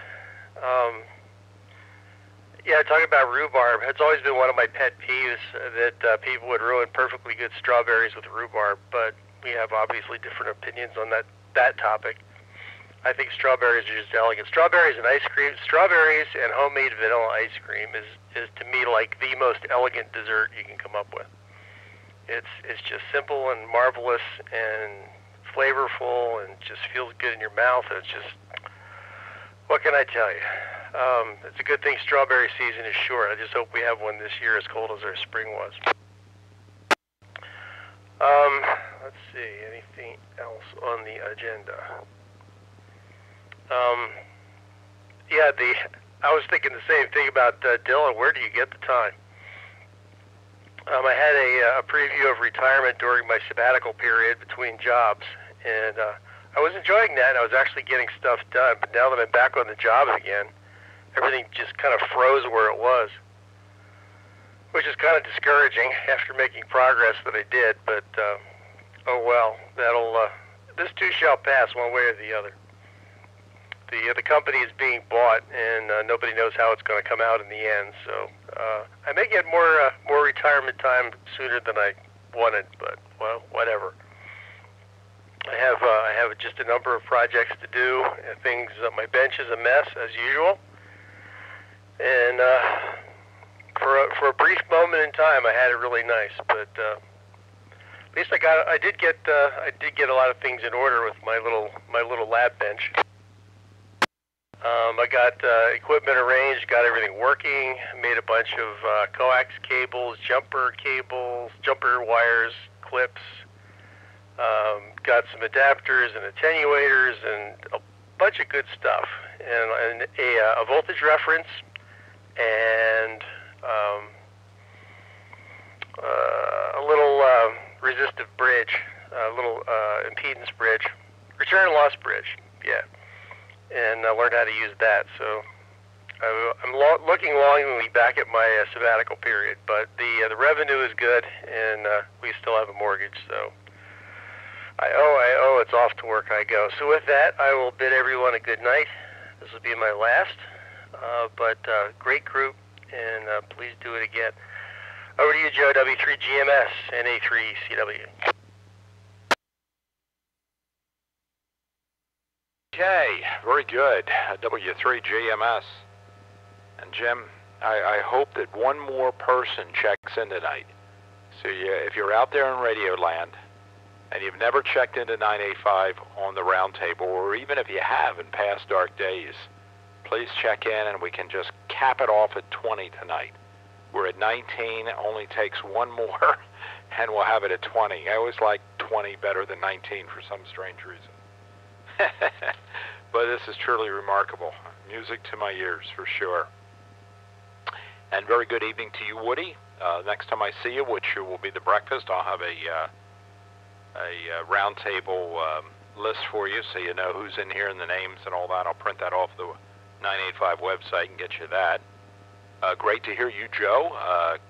Yeah, talking about rhubarb, it's always been one of my pet peeves that people would ruin perfectly good strawberries with rhubarb, but we have obviously different opinions on that topic. I think strawberries are just elegant. Strawberries and ice cream, strawberries and homemade vanilla ice cream is to me like the most elegant dessert you can come up with. It's just simple and marvelous and flavorful and just feels good in your mouth. It's just, what can I tell you? It's a good thing strawberry season is short. I just hope we have one this year as cold as our spring was. Let's see, anything else on the agenda? Yeah, I was thinking the same thing about Dylan. Where do you get the time? I had a preview of retirement during my sabbatical period between jobs, and I was enjoying that. I was actually getting stuff done, but now that I'm back on the job again, everything just kind of froze where it was. which is kind of discouraging after making progress that I did. But oh well, this too shall pass, one way or the other. The company is being bought, and nobody knows how it's going to come out in the end. So I may get more retirement time sooner than I wanted, but well, whatever. I have just a number of projects to do. Things. My bench is a mess as usual, and for a brief moment in time, I had it really nice. But at least I did get a lot of things in order with my little lab bench. I got equipment arranged, got everything working, made a bunch of coax cables, jumper wires, clips, got some adapters and attenuators and a bunch of good stuff, and a voltage reference and a little resistive bridge, a little impedance bridge, return loss bridge, yeah. And I learned how to use that. So I'm looking longingly back at my sabbatical period, but the revenue is good, and we still have a mortgage. So I owe. It's off to work I go. So with that, I will bid everyone a good night. This will be my last, but great group, and please do it again. Over to you, Joe. W3GMS, NA3CW. Okay, very good. W3GMS. And Jim, I hope that one more person checks in tonight. So if you're out there in Radio Land and you've never checked into 985 on the round table, or even if you have in past dark days, please check in and we can just cap it off at 20 tonight. We're at 19, it only takes one more, and we'll have it at 20. I always like 20 better than 19 for some strange reason. But this is truly remarkable. Music to my ears, for sure. And very good evening to you, Woody. Next time I see you, which will be the breakfast, I'll have a round table list for you so you know who's in here and the names and all that. I'll print that off the 985 website and get you that. Great to hear you, Joe,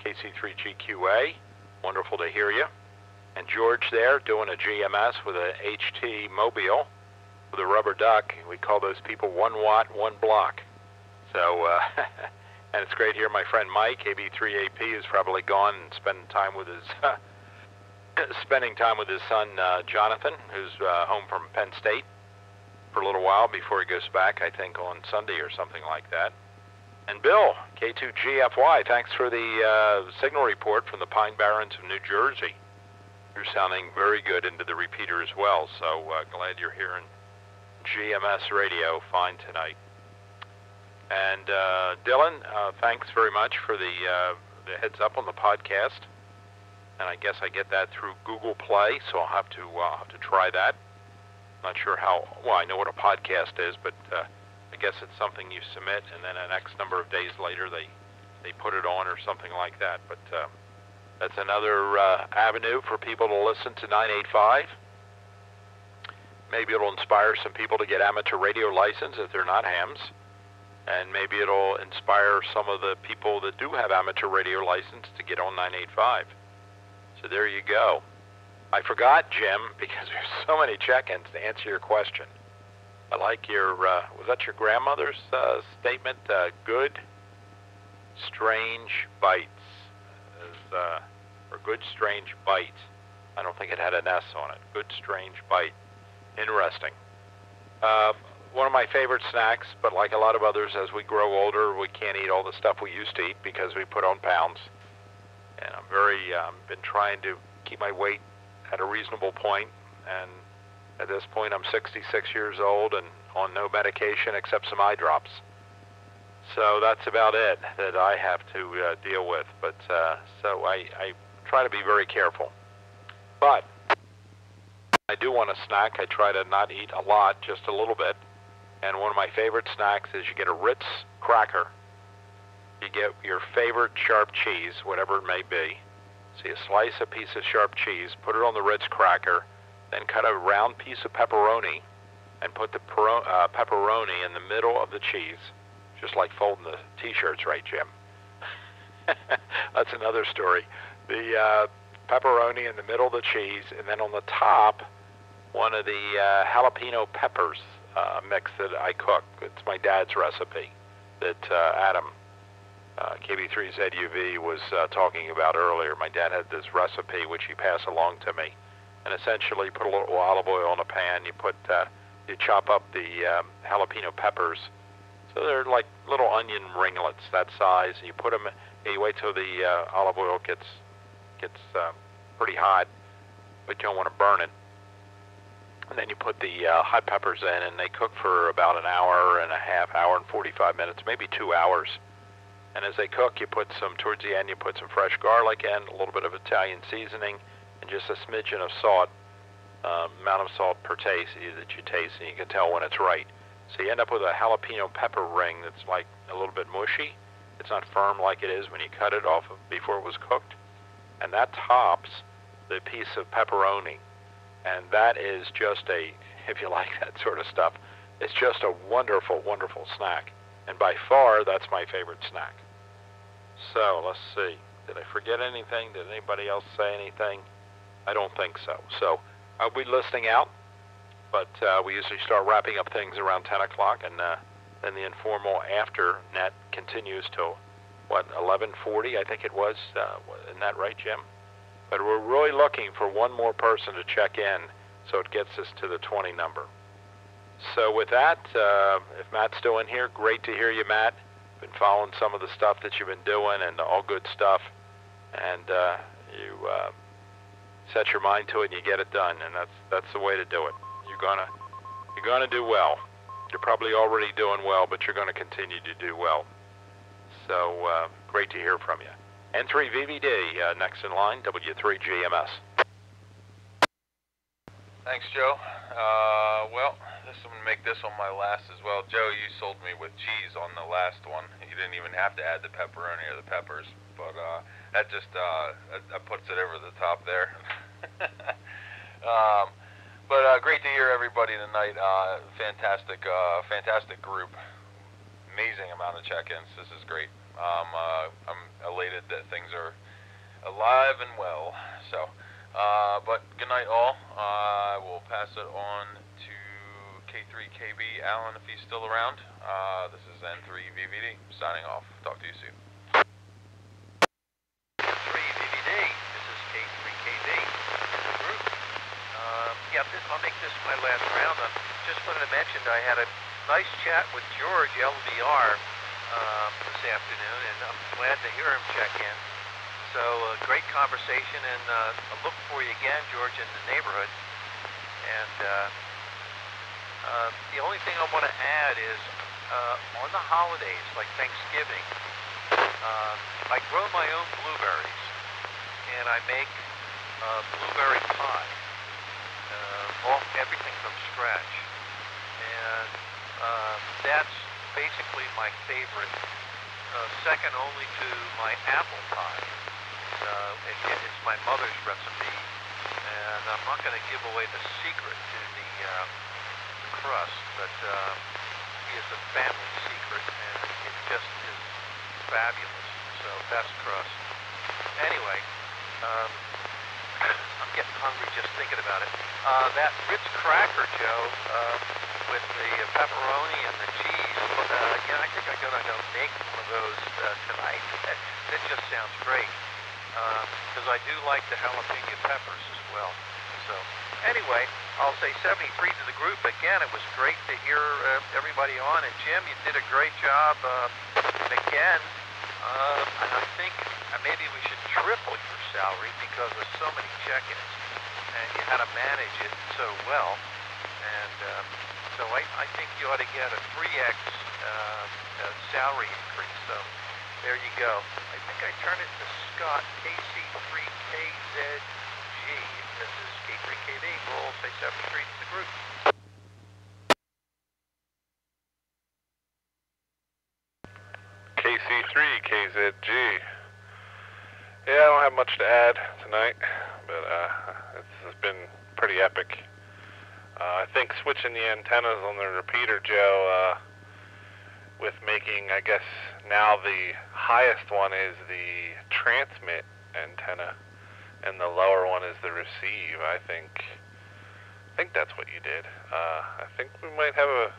KC3GQA. Wonderful to hear you. And George there doing a GMS with a HT Mobile with a rubber duck. We call those people 1 watt, 1 block. So, and it's great to hear my friend Mike, AB3AP, is probably gone and spending time with his son Jonathan, who's home from Penn State for a little while before he goes back, I think, on Sunday or something like that. And Bill, K2GFY, thanks for the signal report from the Pine Barrens of New Jersey. You're sounding very good into the repeater as well, so glad you're hearing GMS radio fine tonight. And Dylan, thanks very much for the heads up on the podcast. And I guess I get that through Google Play, so I'll have to try that. Not sure how. Well, I know what a podcast is, but I guess it's something you submit, and then an X number of days later they put it on or something like that. But that's another avenue for people to listen to 985. Maybe it'll inspire some people to get amateur radio license if they're not hams. And maybe it'll inspire some of the people that do have amateur radio license to get on 985. So there you go. I forgot, Jim, because there's so many check-ins to answer your question. I like your, was that your grandmother's statement? Good, strange bites. Or good, strange bite. I don't think it had an S on it. Good, strange bite. Interesting. One of my favorite snacks, but like a lot of others, as we grow older, we can't eat all the stuff we used to eat because we put on pounds. And I'm been trying to keep my weight at a reasonable point, and at this point I'm 66 years old and on no medication except some eye drops. So that's about it that I have to deal with. But so I try to be very careful. But I do want a snack. I try to not eat a lot, just a little bit. And one of my favorite snacks is you get a Ritz cracker. You get your favorite sharp cheese, whatever it may be. So you slice a piece of sharp cheese, put it on the Ritz cracker, then cut a round piece of pepperoni and put the pepperoni in the middle of the cheese, just like folding the T-shirts, right, Jim? That's another story. The pepperoni in the middle of the cheese, and then on the top, one of the jalapeno peppers mix that I cook. It's my dad's recipe that Adam, KB3ZUV, was talking about earlier. My dad had this recipe which he passed along to me, and essentially put a little olive oil in a pan. You chop up the jalapeno peppers, so they're like little onion ringlets that size. You put them. You wait till the olive oil gets pretty hot, but you don't want to burn it. And then you put the hot peppers in, and they cook for about an hour and a half, hour and 45 minutes, maybe 2 hours. And as they cook, you put towards the end, you put some fresh garlic in, a little bit of Italian seasoning, and just a smidgen of salt, amount of salt per taste that you taste, and you can tell when it's right. So you end up with a jalapeno pepper ring that's like a little bit mushy. It's not firm like it is when you cut it off before it was cooked. And that tops the piece of pepperoni. And that is just if you like that sort of stuff, it's just a wonderful, wonderful snack. And by far, that's my favorite snack. So, let's see. Did I forget anything? Did anybody else say anything? I don't think so. So, I'll be listening out. But we usually start wrapping up things around 10 o'clock. And then the informal after net continues till, 11:40, I think it was. Isn't that right, Jim? But we're really looking for one more person to check in, so it gets us to the 20 number. So with that, if Matt's still in here, great to hear you, Matt. Been following some of the stuff that you've been doing, and all good stuff. And you set your mind to it, and you get it done, and that's the way to do it. You're gonna do well. You're probably already doing well, but you're gonna continue to do well. So great to hear from you. N3VVD, next in line, W3GMS. Thanks, Joe. Well, I'm going to make this on my last as well. Joe, you sold me with cheese on the last one. You didn't even have to add the pepperoni or the peppers, but that just that puts it over the top there. But great to hear everybody tonight. Fantastic group. Amazing amount of check-ins. This is great. I'm elated that things are alive and well. So, but good night, all. I will pass it on to K3KB Alan if he's still around. This is N3VVD signing off. Talk to you soon. N3VVD. This is K3KB group. I'll make this my last round. I just wanted to mention I had a nice chat with George LVR this afternoon, and I'm glad to hear him check in. So great conversation, and I'll look for you again, George, in the neighborhood. And the only thing I want to add is on the holidays, like Thanksgiving, I grow my own blueberries, and I make blueberry pie, everything from scratch. And that's basically my favorite, second only to my apple pie. It's my mother's recipe, and I'm not going to give away the secret to the crust, but it's a family secret, and it just is fabulous. So best crust. Anyway, I'm getting hungry just thinking about it. That Ritz cracker, Joe, with the pepperoni and the cheese, I think I'm going to go make one of those tonight. That just sounds great, because I do like the jalapeno peppers as well. So anyway, I'll say 73 to the group. Again, it was great to hear everybody on. And Jim, you did a great job again. And I think maybe we should triple your salary because of so many check-ins, and you had to manage it so well. And so I think you ought to get a 3x salary increase. So there you go. I think I turn it to Scott, KC3KZG. This is K3KB. We'll say 73 to the group. KC3KZG. Yeah, I don't have much to add tonight, but it's been pretty epic. I think switching the antennas on the repeater, Joe, with making, I guess, now the highest one is the transmit antenna, and the lower one is the receive. I think that's what you did. I think we might have a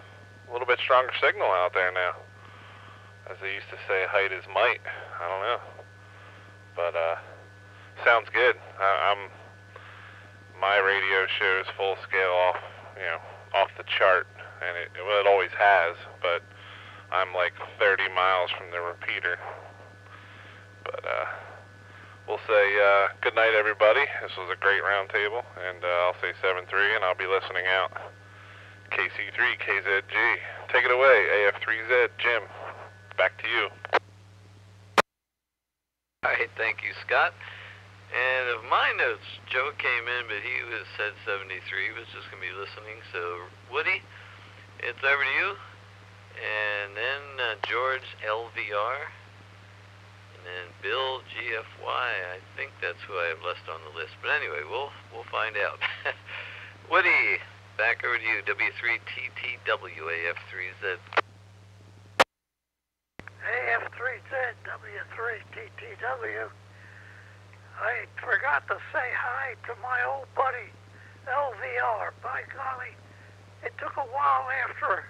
little bit stronger signal out there now. As they used to say, height is might. I don't know. But, sounds good. My radio shows full scale off the chart, and it always has, but I'm like 30 miles from the repeater. But, we'll say, good night, everybody. This was a great round table, and I'll say 7-3, and I'll be listening out. KC3, KZG. Take it away, AF3Z. Jim, back to you. All right, thank you, Scott. And of my notes, Joe came in, but he said 73. He was just going to be listening. So, Woody, it's over to you. And then George, LVR. And then Bill, GFY. I think that's who I have left on the list. But anyway, we'll find out. Woody, back over to you. W3TTW, AF3Z. AF3Z, W3TTW. I forgot to say hi to my old buddy, LVR. By golly, it took a while after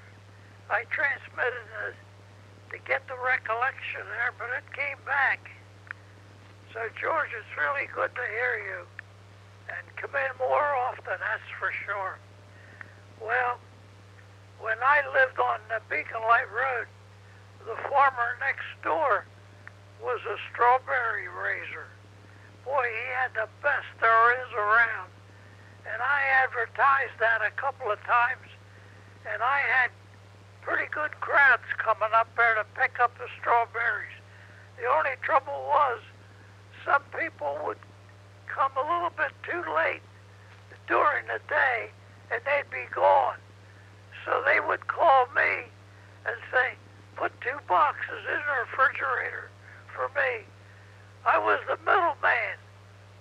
I transmitted to get the recollection there, but it came back. So, George, it's really good to hear you. And come in more often, that's for sure. Well, when I lived on Beacon Light Road, the farmer next door was a strawberry raiser. Boy, he had the best there is around. And I advertised that a couple of times, and I had pretty good crowds coming up there to pick up the strawberries. The only trouble was some people would come a little bit too late during the day, and they'd be gone. So they would call me and say, put 2 boxes in the refrigerator for me. I was the middleman,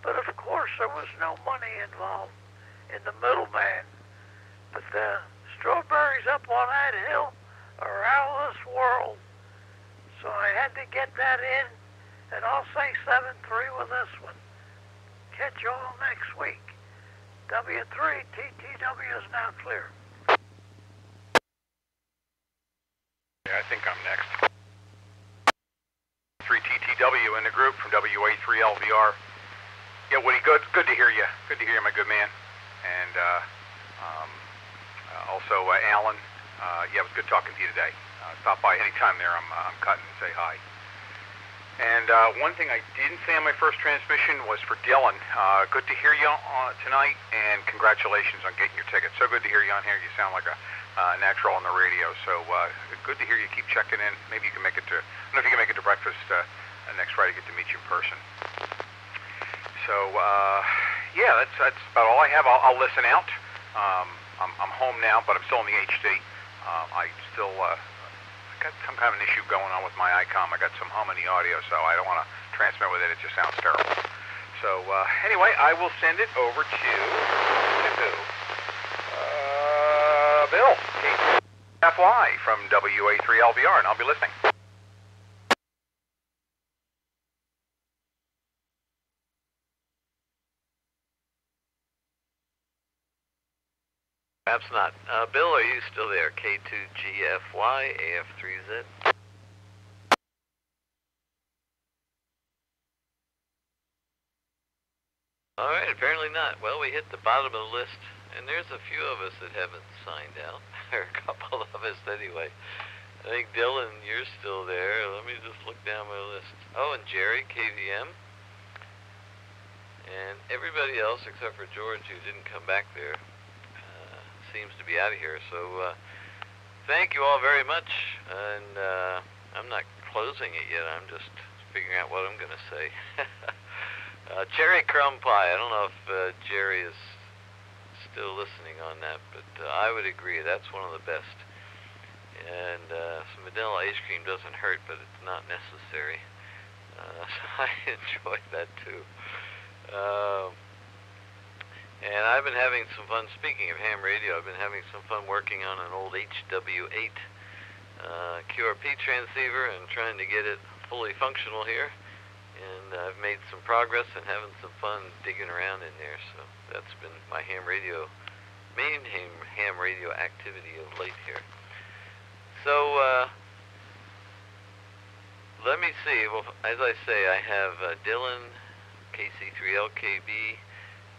but of course there was no money involved in the middleman. But the strawberries up on that hill are out of this world. So I had to get that in, and I'll say 7-3 with this one. Catch you all next week. W3TTW is now clear. Yeah, I think I'm next. 3TTW in the group from WA3LVR. Yeah, Woody, good to hear you. Good to hear you, my good man. And also Alan. Yeah, it was good talking to you today. Stop by anytime there. I'm cutting and say hi. And one thing I didn't say on my first transmission was for Dylan. Good to hear you tonight, and congratulations on getting your ticket. So good to hear you on here. You sound like a natural on the radio. So good to hear you keep checking in. Maybe you can make it to, I don't know if you can make it to breakfast next Friday, get to meet you in person. So yeah, that's about all I have. I'll listen out. I'm home now, but I'm still in the HD. I still got some kind of an issue going on with my ICOM. I got some hum in the audio, so I don't want to transmit with it. It just sounds terrible. So anyway, I will send it over to who? Bill, FY from WA3LVR, and I'll be listening. Perhaps not. Bill, are you still there? K2GFY, AF3Z. All right, apparently not. Well, we hit the bottom of the list, and there's a few of us that haven't signed out. There are a couple of us anyway. I think, Dylan, you're still there. Let me just look down my list. Oh, and Jerry, KVM. And everybody else except for George, who didn't come back there, seems to be out of here. So thank you all very much. And I'm not closing it yet. I'm just figuring out what I'm going to say. Cherry Crumb Pie. I don't know if Jerry is still listening on that, but I would agree. That's one of the best. And some vanilla ice cream doesn't hurt, but it's not necessary. So I enjoy that too. And I've been having some fun, speaking of ham radio, I've been having some fun working on an old HW8 QRP transceiver and trying to get it fully functional here. And I've made some progress and having some fun digging around in there. So that's been my main ham radio activity of late here. So let me see. Well, as I say, I have Dylan, KC3LKB,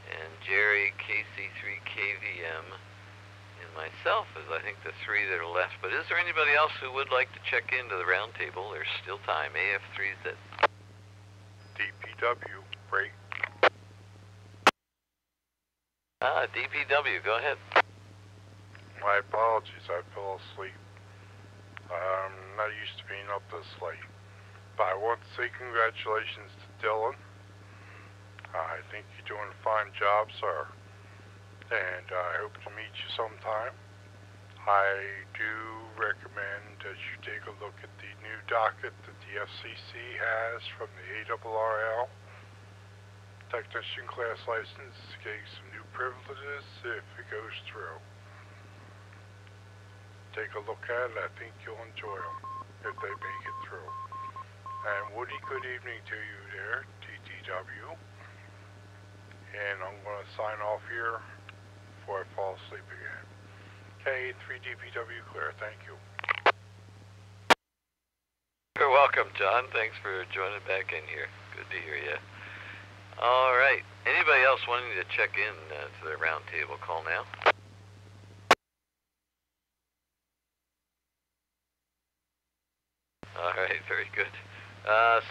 and Jerry, KC3KVM, and myself is, I think, the three that are left. But is there anybody else who would like to check into the round table? There's still time. AF3Z. DPW, break. DPW, go ahead. My apologies, I fell asleep. I'm not used to being up this late. But I want to say congratulations to Dylan. I think you're doing a fine job, sir. And I hope to meet you sometime. I do recommend that you take a look at the new docket that the FCC has from the ARRL. Technician class license, getting some new privileges if it goes through. Take a look at it. I think you'll enjoy them if they make it through. And Woody, good evening to you there, TTW. And I'm going to sign off here before I fall asleep again. K3DPW clear. Thank you. You're welcome, John. Thanks for joining back in here. Good to hear you. All right. Anybody else wanting to check in to the round table, call now. All right, very good.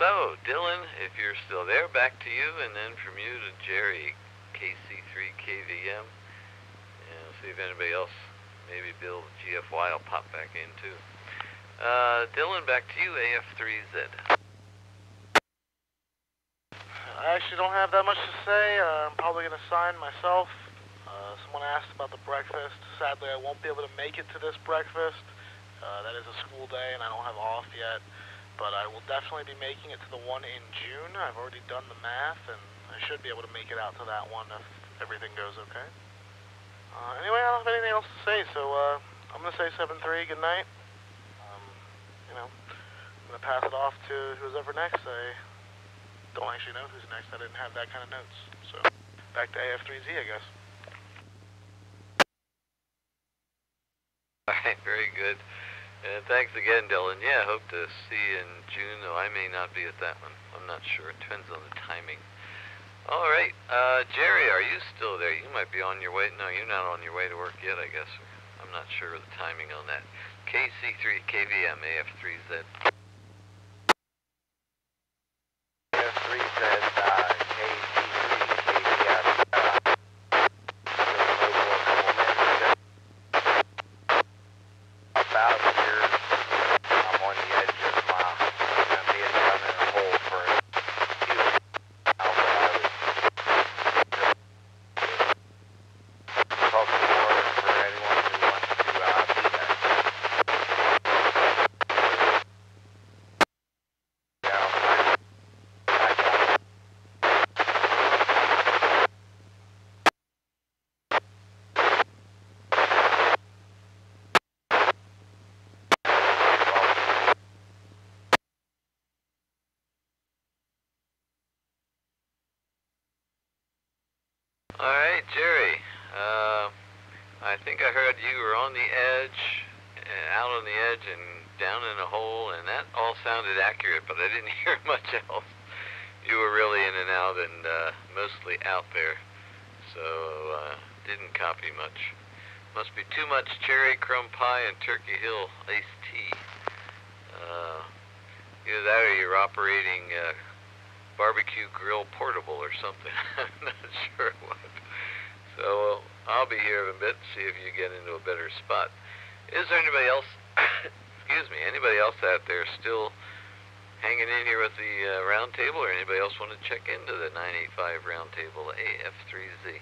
So, Dylan, if you're still there, back to you, and then from you to Jerry, KC3KVM. And we'll see if anybody else, maybe Bill GFY will pop back in too. Dylan, back to you, AF3Z. I actually don't have that much to say. I'm probably going to sign myself. Someone asked about the breakfast. Sadly, I won't be able to make it to this breakfast. That is a school day, and I don't have off yet. But I will definitely be making it to the one in June. I've already done the math, and I should be able to make it out to that one if everything goes okay. Anyway, I don't have anything else to say, so I'm going to say 7-3, good night. I'm going to pass it off to who's ever next. I don't actually know who's next. I didn't have that kind of notes. So, back to AF3Z, I guess. All right, very good. And thanks again, Dylan. Yeah, hope to see you in June, though I may not be at that one. I'm not sure. It depends on the timing. All right. Jerry, are you still there? You might be on your way. No, you're not on your way to work yet, I guess. I'm not sure of the timing on that. KC3KVM, AF3Z. AF3Z, about here, I'm on the edge of being down in a hole for a few miles, but I was talking more for anyone who wants to be there. All right, Jerry. I think I heard you were on the edge, out on the edge, and down in a hole, and that all sounded accurate, but I didn't hear much else. You were really in and out, and mostly out there, so didn't copy much. Must be too much cherry crumb pie and Turkey Hill iced tea. Either that or you're operating barbecue grill portable or something. I'm not sure what. So I'll be here in a bit, see if you get into a better spot. Is there anybody else, excuse me, anybody else out there still hanging in here with the round table, or anybody else want to check into the 985 round table, AF3Z?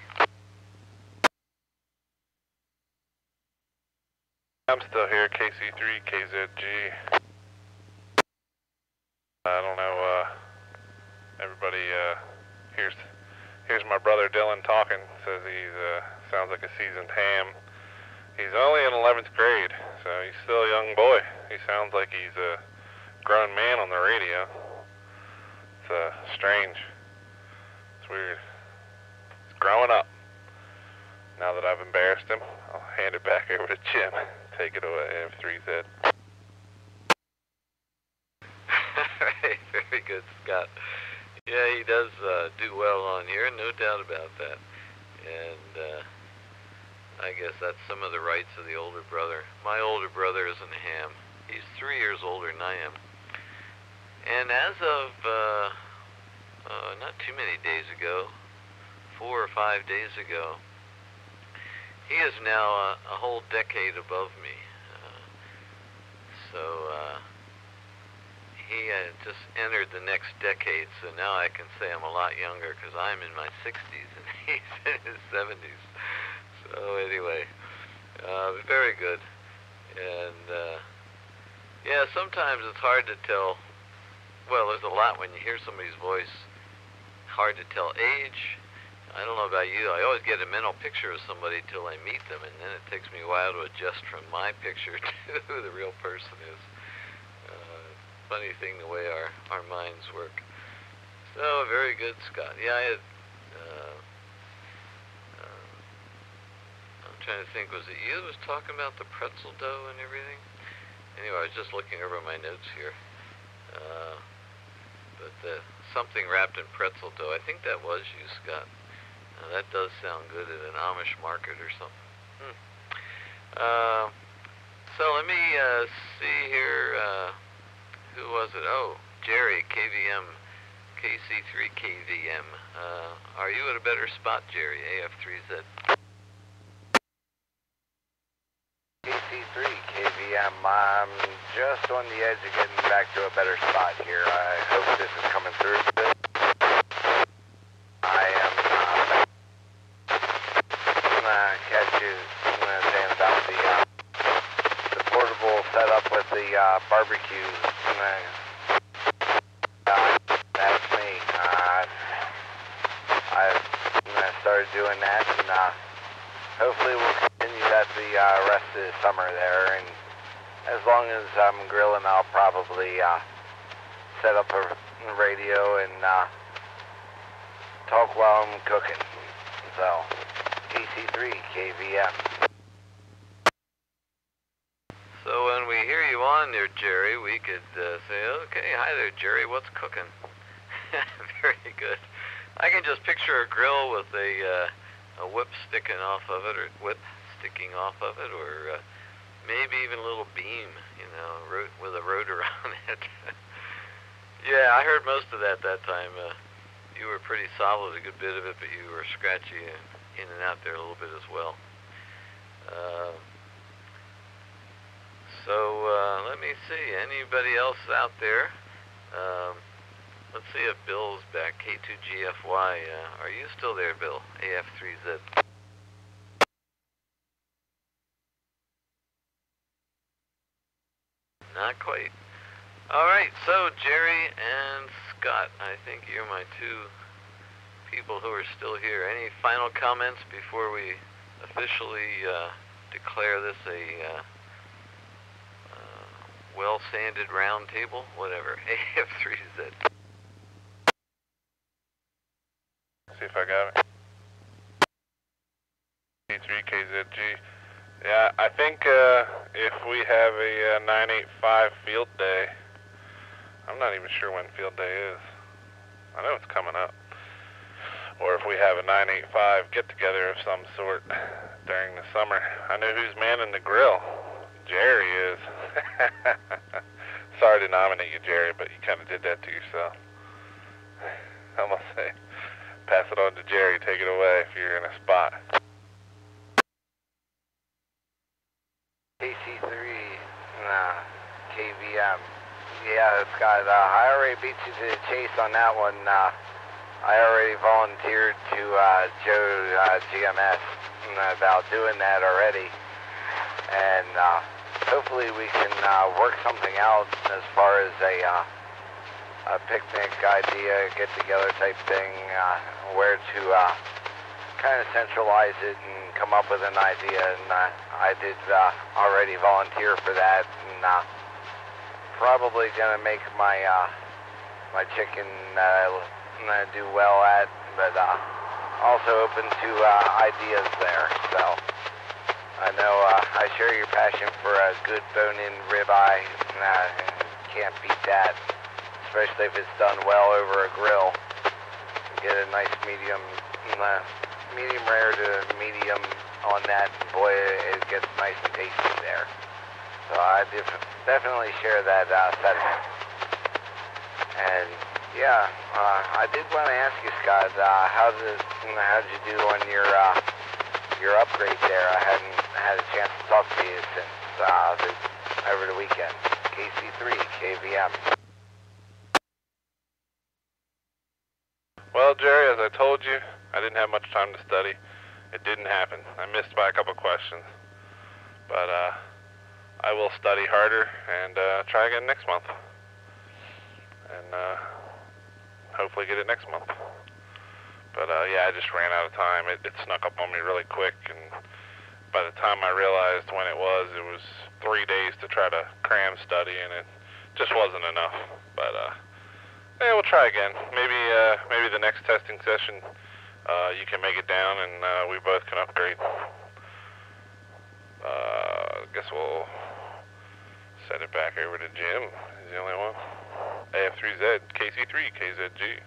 I'm still here, KC3KZG. I don't know, everybody, here's my brother Dylan talking. Says he's sounds like a seasoned ham. He's only in 11th grade, so he's still a young boy. He sounds like he's a grown man on the radio. It's strange. It's weird. He's growing up. Now that I've embarrassed him, I'll hand it back over to Jim. Take it away, F3Z. Very good, Scott. Yeah, he does do well on here, no doubt about that. And I guess that's some of the rights of the older brother. My older brother isn't a ham. He's 3 years older than I am. And as of not too many days ago, 4 or 5 days ago, he is now a whole decade above me. He just entered the next decade, so now I can say I'm a lot younger because I'm in my 60s and he's in his 70s. So anyway, very good. And yeah, sometimes it's hard to tell. Well, there's a lot when you hear somebody's voice, hard to tell age. I don't know about you, I always get a mental picture of somebody till I meet them, and then it takes me a while to adjust from my picture to who the real person is. Funny thing the way our minds work. So, very good, Scott. Yeah, I had, I'm trying to think, was it you that was talking about the pretzel dough and everything? Anyway, I was just looking over my notes here. But something wrapped in pretzel dough, I think that was you, Scott. That does sound good at an Amish market or something. So let me see here. Who was it? Oh, Jerry, KVM, KC3 KVM. Are you at a better spot, Jerry? AF3Z. KC3 KVM. I'm just on the edge of getting back to a better spot here. I hope this is coming through good. I am gonna catch you saying about the portable setup with the barbecues. That's me. I've started doing that, and hopefully we'll continue that the rest of the summer there. And as long as I'm grilling, I'll probably set up a radio and talk while I'm cooking. So, KC3 KVM. So when we hear you on there, Jerry, we could say, okay, hi there, Jerry, what's cooking? Very good. I can just picture a grill with a whip sticking off of it, or maybe even a little beam, you know, with a rotor on it. Yeah, I heard most of that time. You were pretty solid, a good bit of it, but you were scratchy and in and out there a little bit as well. So let me see, anybody else out there? Let's see if Bill's back, K2GFY. Are you still there, Bill? AF3Z. Not quite. All right, so Jerry and Scott, I think you're my two people who are still here. Any final comments before we officially declare this a well-sanded round table? Whatever. AF3Z. See if I got it. C3KZG. Yeah, I think if we have a 985 field day, I'm not even sure when field day is. I know it's coming up. Or if we have a 985 get-together of some sort during the summer. I know who's manning the grill. Jerry is. Sorry to nominate you, Jerry, but you kind of did that to yourself. I'm going to say, pass it on to Jerry. Take it away if you're in a spot. KC3, KVM. Yeah, it's got, I already beat you to the chase on that one. I already volunteered to W3GMS about doing that already. And hopefully we can work something out as far as a picnic idea, get-together type thing, where to kind of centralize it and come up with an idea, and I did already volunteer for that, and probably gonna make my my chicken do well at, but also open to ideas there. So I know I share your passion for a good bone-in ribeye, and can't beat that, especially if it's done well over a grill. Get a nice medium rare to medium on that, and boy, it gets nice and tasty there. So I definitely share that sentiment. And yeah, I did want to ask you, Scott, how'd you do on your upgrade there? I hadn't had a chance to talk to you since over the weekend. KC3 KVM. Well, Jerry, as I told you, I didn't have much time to study. It didn't happen. I missed by a couple questions. But I will study harder and try again next month. And hopefully get it next month. But yeah, I just ran out of time. It snuck up on me really quick, and by the time I realized when it was 3 days to try to cram study, and it just wasn't enough. But yeah, we'll try again. Maybe the next testing session you can make it down, and we both can upgrade. I guess we'll send it back over to Jim. He's the only one. AF3Z, KC3, KZG.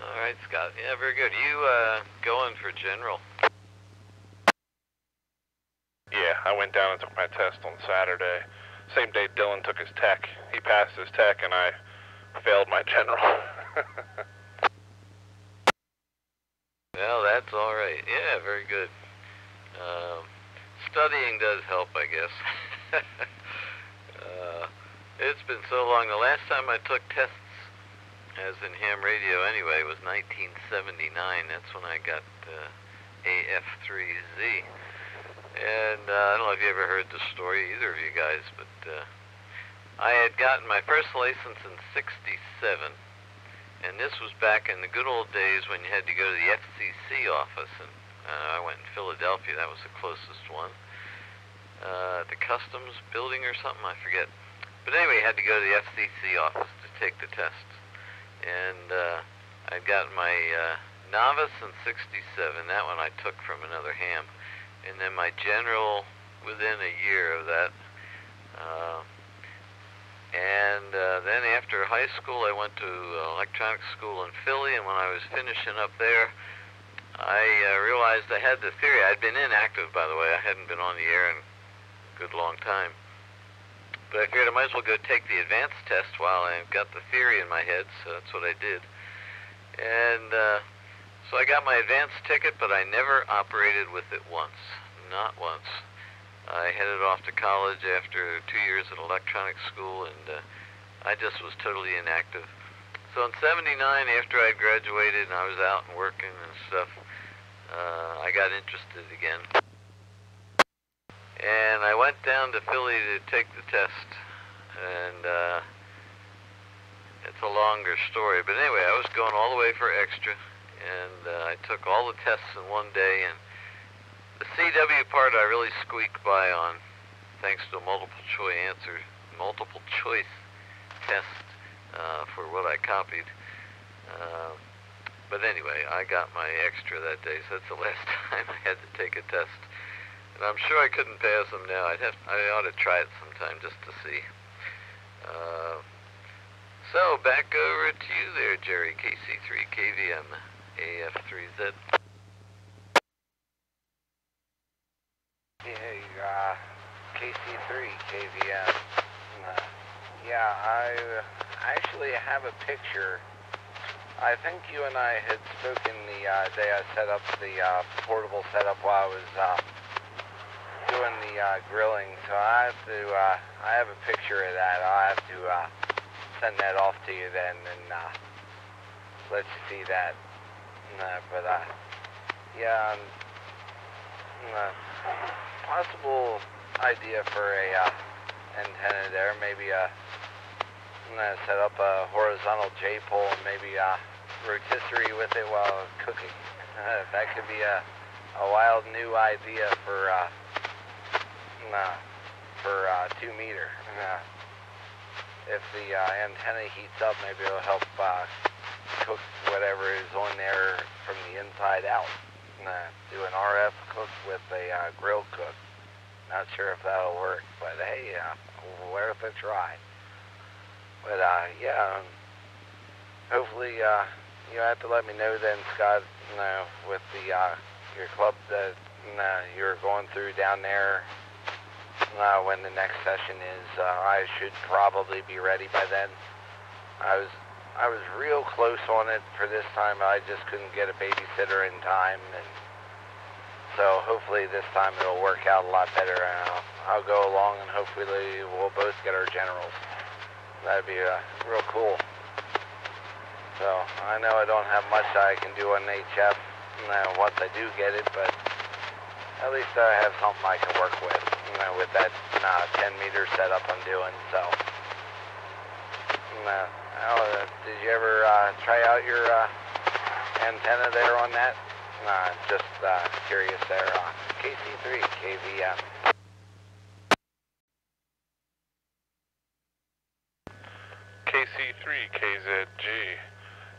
All right, Scott. Yeah, very good. You going for general? Yeah, I went down and took my test on Saturday. Same day Dylan took his tech. He passed his tech, and I failed my general. Well, that's all right. Yeah, very good. Studying does help, I guess. It's been so long. The last time I took tests, as in ham radio anyway, was 1979. That's when I got AF3Z. And I don't know if you ever heard the story, either of you guys, but I had gotten my first license in '67, and this was back in the good old days when you had to go to the FCC office, and I went in Philadelphia. That was the closest one. The Customs building or something, I forget. But anyway, you had to go to the FCC office to take the test. And I'd gotten my novice in '67. That one I took from another ham. And then my general within a year of that. Then after high school, I went to electronics school in Philly, and when I was finishing up there, I realized I had the theory. I'd been inactive, by the way. I hadn't been on the air in a good long time. But I figured I might as well go take the advanced test while I got the theory in my head, so that's what I did. And so I got my advanced ticket, but I never operated with it once. Not once. I headed off to college after 2 years at electronics school, and I just was totally inactive. So in '79, after I graduated and I was out and working and stuff, I got interested again. And I went down to Philly to take the test, and it's a longer story. But anyway, I was going all the way for extra, and I took all the tests in one day, and the CW part I really squeaked by on, thanks to a multiple choice test for what I copied. But anyway, I got my extra that day, so that's the last time I had to take a test. And I'm sure I couldn't pass them now. I ought to try it sometime just to see. So back over to you there, Jerry. KC3 KVM AF3Z. Yeah, KC3 KVM. Yeah, I actually have a picture. I think you and I had spoken the day I set up the portable setup while I was doing the grilling, so I have a picture of that. I'll have to send that off to you then and let you see that. Yeah, possible idea for a antenna there. Maybe set up a horizontal J-pole and maybe rotisserie with it while cooking. That could be a wild new idea for 2 meter. If the antenna heats up, maybe it'll help cook whatever is on there from the inside out. Do an RF cook with a grill cook. Not sure if that'll work, but hey, worth a try. But yeah, hopefully you have to let me know then, Scott, with the your club that you're going through down there. When the next session is, I should probably be ready by then. I was real close on it for this time. I just couldn't get a babysitter in time, and so hopefully this time it'll work out a lot better. I'll go along, and hopefully we'll both get our generals. That'd be real cool. So I know I don't have much I can do on HF once I do get it, but at least I have something I can work with. With that 10 meter setup I'm doing, so. Did you ever try out your antenna there on that? Just curious there. KC3, KVM. KC3, KZG.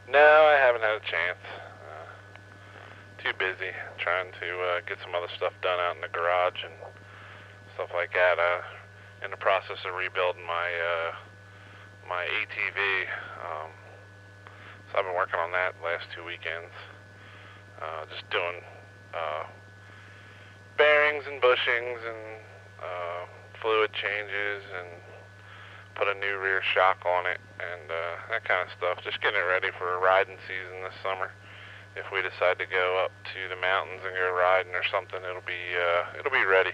No, I haven't had a chance. Too busy trying to get some other stuff done out in the garage and stuff like that. In the process of rebuilding my my ATV, so I've been working on that the last 2 weekends. Just doing bearings and bushings and fluid changes and put a new rear shock on it and that kind of stuff. Just getting it ready for riding season this summer. If we decide to go up to the mountains and go riding or something, it'll be ready.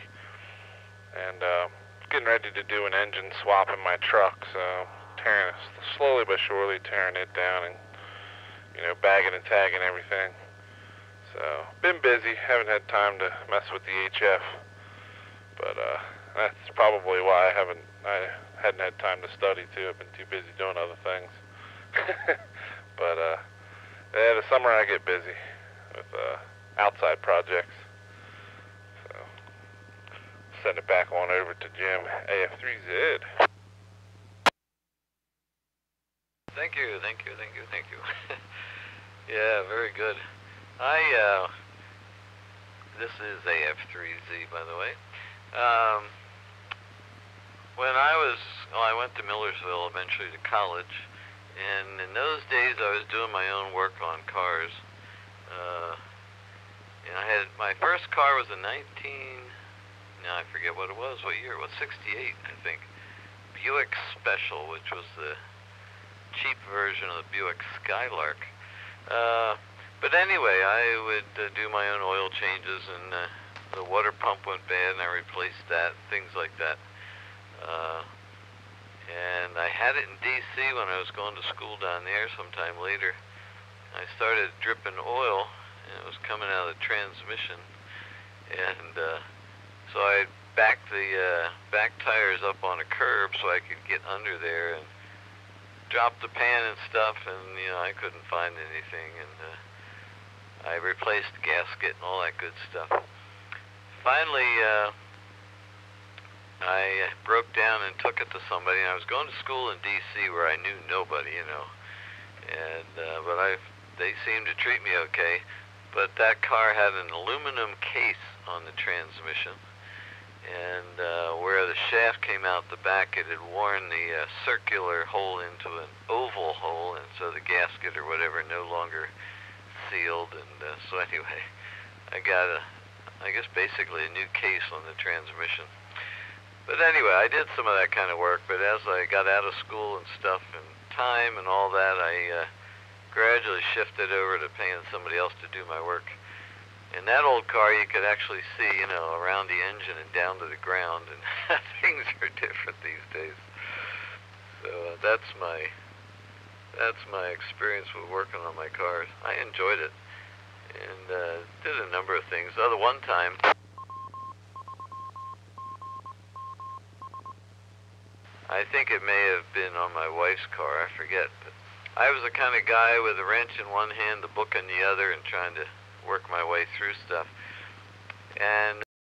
And getting ready to do an engine swap in my truck, so slowly but surely tearing it down and bagging and tagging everything. So been busy, haven't had time to mess with the HF, but that's probably why I hadn't had time to study too. I've been too busy doing other things. But yeah, the summer I get busy with outside projects. So send it back on over to Jim, AF3Z. Thank you. Yeah, very good. This is AF3Z, by the way. When I went to Millersville, eventually to college, and in those days I was doing my own work on cars. And I had, my first car was a now I forget what it was, what year it was, 68, I think. Buick Special, which was the cheap version of the Buick Skylark. But anyway, I would do my own oil changes, and the water pump went bad, and I replaced that, things like that. And I had it in D.C. when I was going to school down there sometime later. I started dripping oil, and it was coming out of the transmission. And so I backed the back tires up on a curb so I could get under there and drop the pan and stuff, and I couldn't find anything. And I replaced the gasket and all that good stuff. Finally, I broke down and took it to somebody. And I was going to school in D.C. where I knew nobody, and but they seemed to treat me okay. But that car had an aluminum case on the transmission, and where the shaft came out the back, it had worn the circular hole into an oval hole, and so the gasket or whatever no longer sealed. And so anyway, I got I guess basically a new case on the transmission. But anyway, I did some of that kind of work, but as I got out of school and stuff and time and all that, I gradually shifted over to paying somebody else to do my work. In that old car, you could actually see, around the engine and down to the ground, and things are different these days. So that's my experience with working on my cars. I enjoyed it, and did a number of things. One time, I think it may have been on my wife's car, I forget, but I was the kind of guy with a wrench in one hand, the book in the other, and trying to work my way through stuff. And